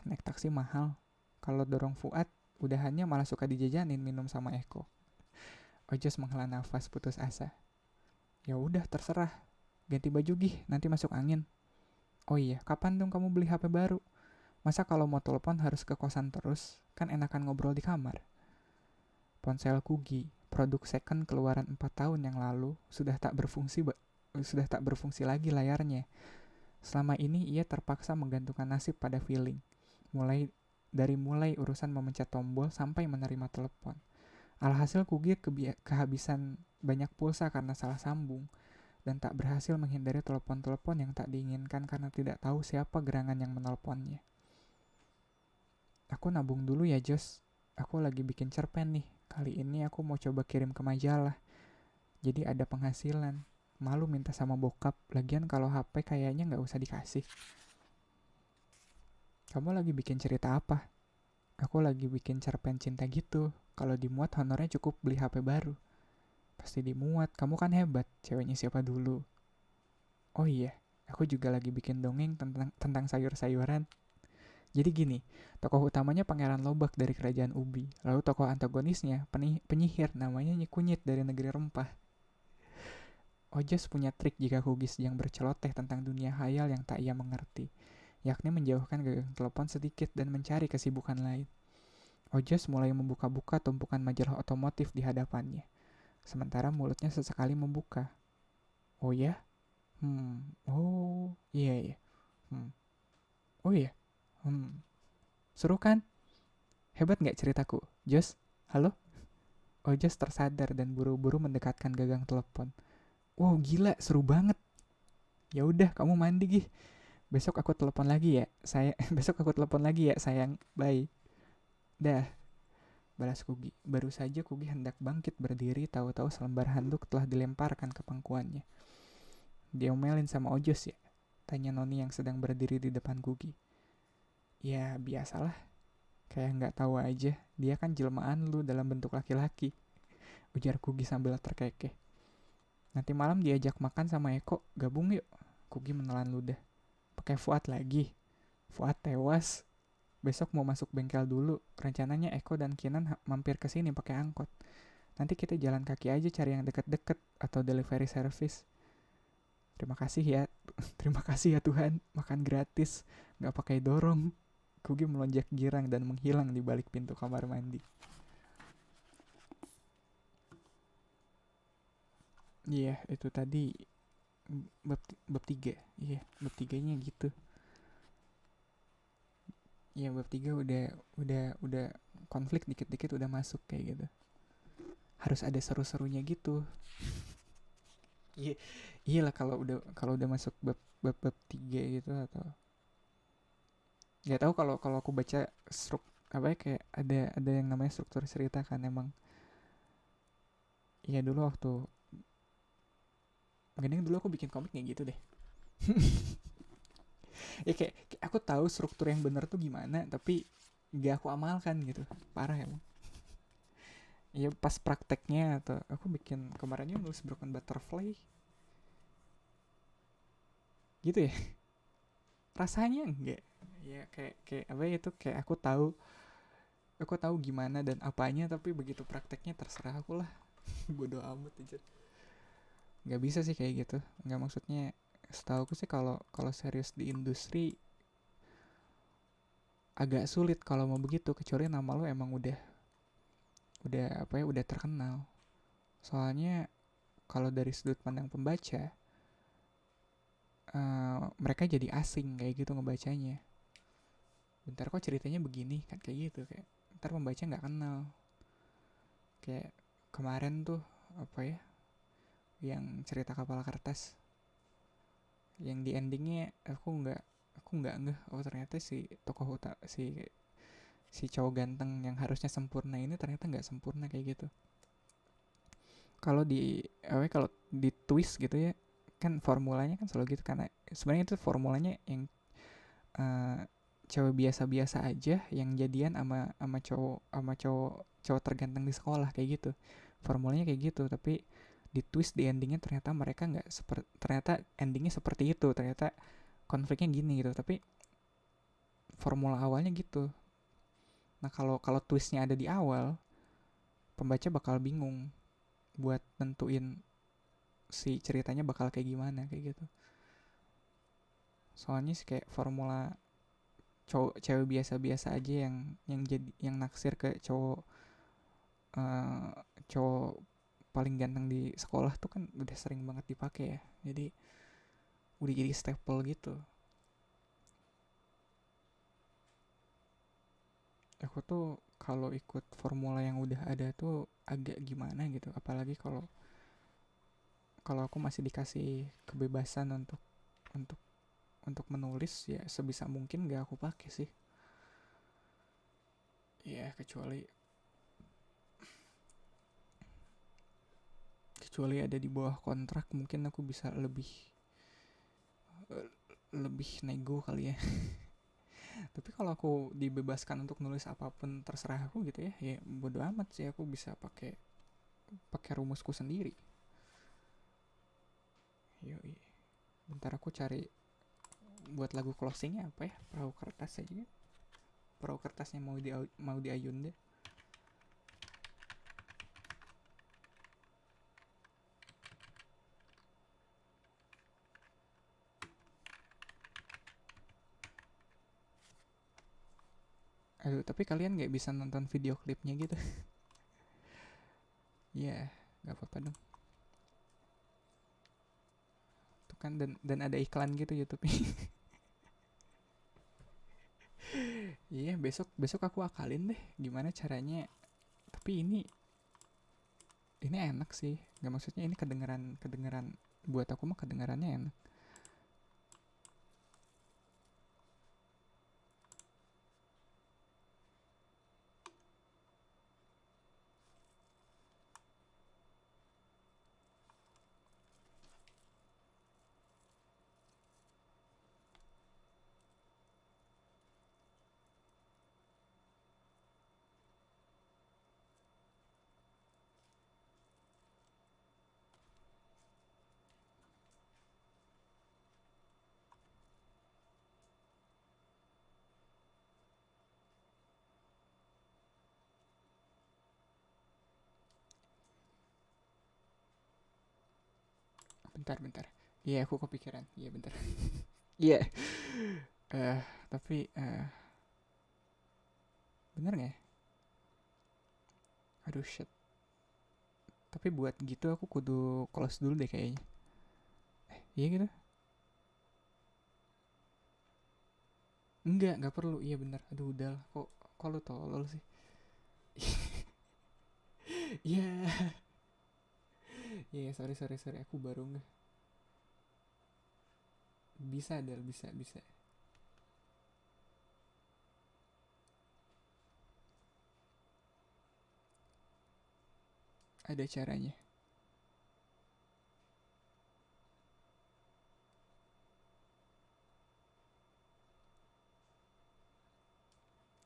Naik taksi mahal. Kalau dorong Fuad, udahannya malah suka dijajanin minum sama Eko. Ojos menghela nafas putus asa. Ya udah terserah. Ganti baju gih, nanti masuk angin. Oh iya, kapan dong kamu beli HP baru? Masa kalau mau telepon harus ke kosan terus? Kan enakan ngobrol di kamar. Ponsel Kugi, produk second keluaran 4 tahun yang lalu, sudah tak berfungsi lagi layarnya. Selama ini ia terpaksa menggantungkan nasib pada feeling. Mulai urusan memencet tombol sampai menerima telepon. Alhasil Kugi kehabisan banyak pulsa karena salah sambung. Dan tak berhasil menghindari telepon-telepon yang tak diinginkan karena tidak tahu siapa gerangan yang menelponnya. Aku nabung dulu ya Jos, aku lagi bikin cerpen nih, kali ini aku mau coba kirim ke majalah. Jadi ada penghasilan, malu minta sama bokap, lagian kalau HP kayaknya gak usah dikasih. Kamu lagi bikin cerita apa? Aku lagi bikin cerpen cinta gitu, kalau dimuat honornya cukup beli HP baru. Pasti dimuat, kamu kan hebat, ceweknya siapa dulu. Oh iya, aku juga lagi bikin dongeng tentang sayur-sayuran. Jadi gini, tokoh utamanya Pangeran Lobak dari Kerajaan Ubi. Lalu tokoh antagonisnya penyihir namanya Nyi Kunyit dari Negeri Rempah. Ojas punya trik jika Hugis yang berceloteh tentang dunia hayal yang tak ia mengerti, yakni menjauhkan gagang telepon sedikit dan mencari kesibukan lain. Ojas mulai membuka-buka tumpukan majalah otomotif di hadapannya, sementara mulutnya sesekali membuka. Oh ya? Oh iya iya. Hmm, oh iya. Seru kan? Hebat nggak ceritaku? Jos, halo? Ojas tersadar dan buru-buru mendekatkan gagang telepon. Wow, gila, seru banget. Ya udah, kamu mandi gih. Besok aku telepon lagi ya. Besok aku telepon lagi ya, sayang. Bye. Dah, balas Kugi. Baru saja Kugi hendak bangkit berdiri, tahu-tahu selembar handuk telah dilemparkan ke pangkuannya. Diomelin sama Ojos ya? Tanya Noni yang sedang berdiri di depan Kugi. Ya, biasalah. Kayak nggak tahu aja. Dia kan jelmaan lu dalam bentuk laki-laki. Ujar Kugi sambil terkekeh. Nanti malam diajak makan sama Eko, gabung yuk. Kugi menelan ludah. Pakai Fuad lagi. Fuad tewas. Besok mau masuk bengkel dulu. Rencananya Eko dan Kinan mampir ke sini pakai angkot. Nanti kita jalan kaki aja cari yang deket-deket atau delivery service. Terima kasih ya. Terima kasih ya Tuhan. Makan gratis. Gak pakai dorong. Kugi melonjak girang dan menghilang di balik pintu kamar mandi. Iya, itu tadi bab 3. Iya, bab 3-nya gitu. Iya, bab 3 udah konflik dikit-dikit udah masuk kayak gitu. Harus ada seru-serunya gitu. Iya, iyalah kalau udah masuk bab 3 gitu atau nggak tahu kalau aku baca apa ya kayak ada yang namanya struktur cerita kan emang. Iya dulu waktu mungkin dulu aku bikin komik kayak gitu deh. Ya kayak aku tahu struktur yang bener tuh gimana tapi gak aku amalkan gitu. Parah emang. Iya pas prakteknya atau aku bikin kemarinnya nulis Broken Butterfly gitu ya. Rasanya enggak. Ya kayak apa ya itu kayak aku tahu gimana dan apanya tapi begitu prakteknya terserah aku lah. Bodoh amat aja. Nggak bisa sih kayak gitu. Nggak maksudnya setahu aku sih kalau kalau serius di industri agak sulit kalau mau begitu kecuali nama lo emang udah apa ya udah terkenal. Soalnya kalau dari sudut pandang pembaca mereka jadi asing kayak gitu ngebacanya. Bentar kok ceritanya begini kan kayak gitu kayak ntar pembaca nggak kenal. Kayak kemarin tuh apa ya yang cerita kapal kertas yang di endingnya aku nggak ngeh oh ternyata si tokoh si cowok ganteng yang harusnya sempurna ini ternyata nggak sempurna kayak gitu. Kalau di kalau di twist gitu ya kan formulanya kan selalu gitu karena sebenarnya itu formulanya yang eh, cewek biasa-biasa aja yang jadian sama cowok terganteng di sekolah kayak gitu. Formulanya kayak gitu tapi di twist di endingnya ternyata mereka nggak seperti ternyata endingnya seperti itu ternyata konfliknya gini gitu tapi formula awalnya gitu. Nah kalau kalau twistnya ada di awal pembaca bakal bingung buat nentuin si ceritanya bakal kayak gimana kayak gitu. Soalnya sih kayak formula cowok cewek biasa-biasa aja yang jadi yang naksir ke eh, cowok paling ganteng di sekolah tuh kan udah sering banget dipakai ya. Jadi udah jadi staple gitu. Aku tuh kalau ikut formula yang udah ada tuh agak gimana gitu. Apalagi kalau kalau aku masih dikasih kebebasan untuk untuk menulis ya sebisa mungkin gak aku pakai sih. Ya kecuali ada di bawah kontrak mungkin aku bisa lebih nego kali ya. Tapi kalau aku dibebaskan untuk nulis apapun terserah aku gitu ya bodo amat sih aku bisa pakai pakai rumusku sendiri. Yoi. Bentar aku cari buat lagu closingnya apa ya, perahu kertas aja. Perahu kertasnya mau di ayun deh. Aduh, tapi kalian nggak bisa nonton video klipnya gitu. Iya, yeah, nggak apa-apa dong. Tuh kan, dan ada iklan gitu YouTube. Iya, besok aku akalin deh gimana caranya. Tapi ini enak sih. Nggak, maksudnya ini kedengeran buat aku mah kedengerannya enak. Bentar. Iya, aku kepikiran. Iya, bentar. Iya. Eh, tapi bener nggak ya? Aduh shit. Tapi buat gitu aku kudu close dulu deh kayaknya. Iya gitu? Enggak perlu. Iya bener. Aduh udah lah. Kok lu tolol sih? Iya. Iya, sorry. Aku baru nggak. Bisa, Del. Bisa. Ada caranya.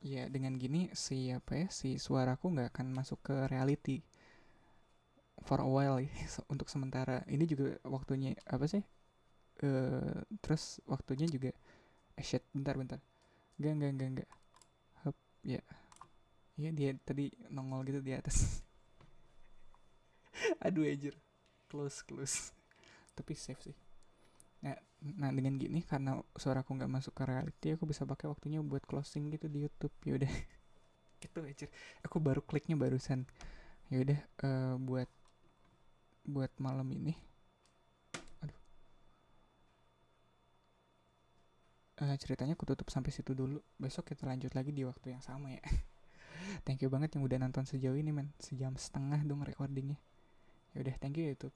Iya, dengan gini si suaraku nggak akan masuk ke reality for a while ya. Untuk sementara. Ini juga waktunya apa sih? Terus waktunya juga shit, bentar. Enggak. Hup, ya. Iya, dia tadi nongol gitu di atas. Aduh anjir. Close. Tapi safe sih. Nah, dengan gini karena suaraku nggak masuk ke reality, aku bisa pakai waktunya buat closing gitu di YouTube. Ya udah, gitu aja. Aku baru kliknya barusan. Ya udah, buat malam ini. Aduh, ceritanya aku tutup sampai situ dulu. Besok kita lanjut lagi di waktu yang sama ya. Thank you banget yang udah nonton sejauh ini, men. 1,5 jam dong recordingnya. Ya udah, thank you YouTube.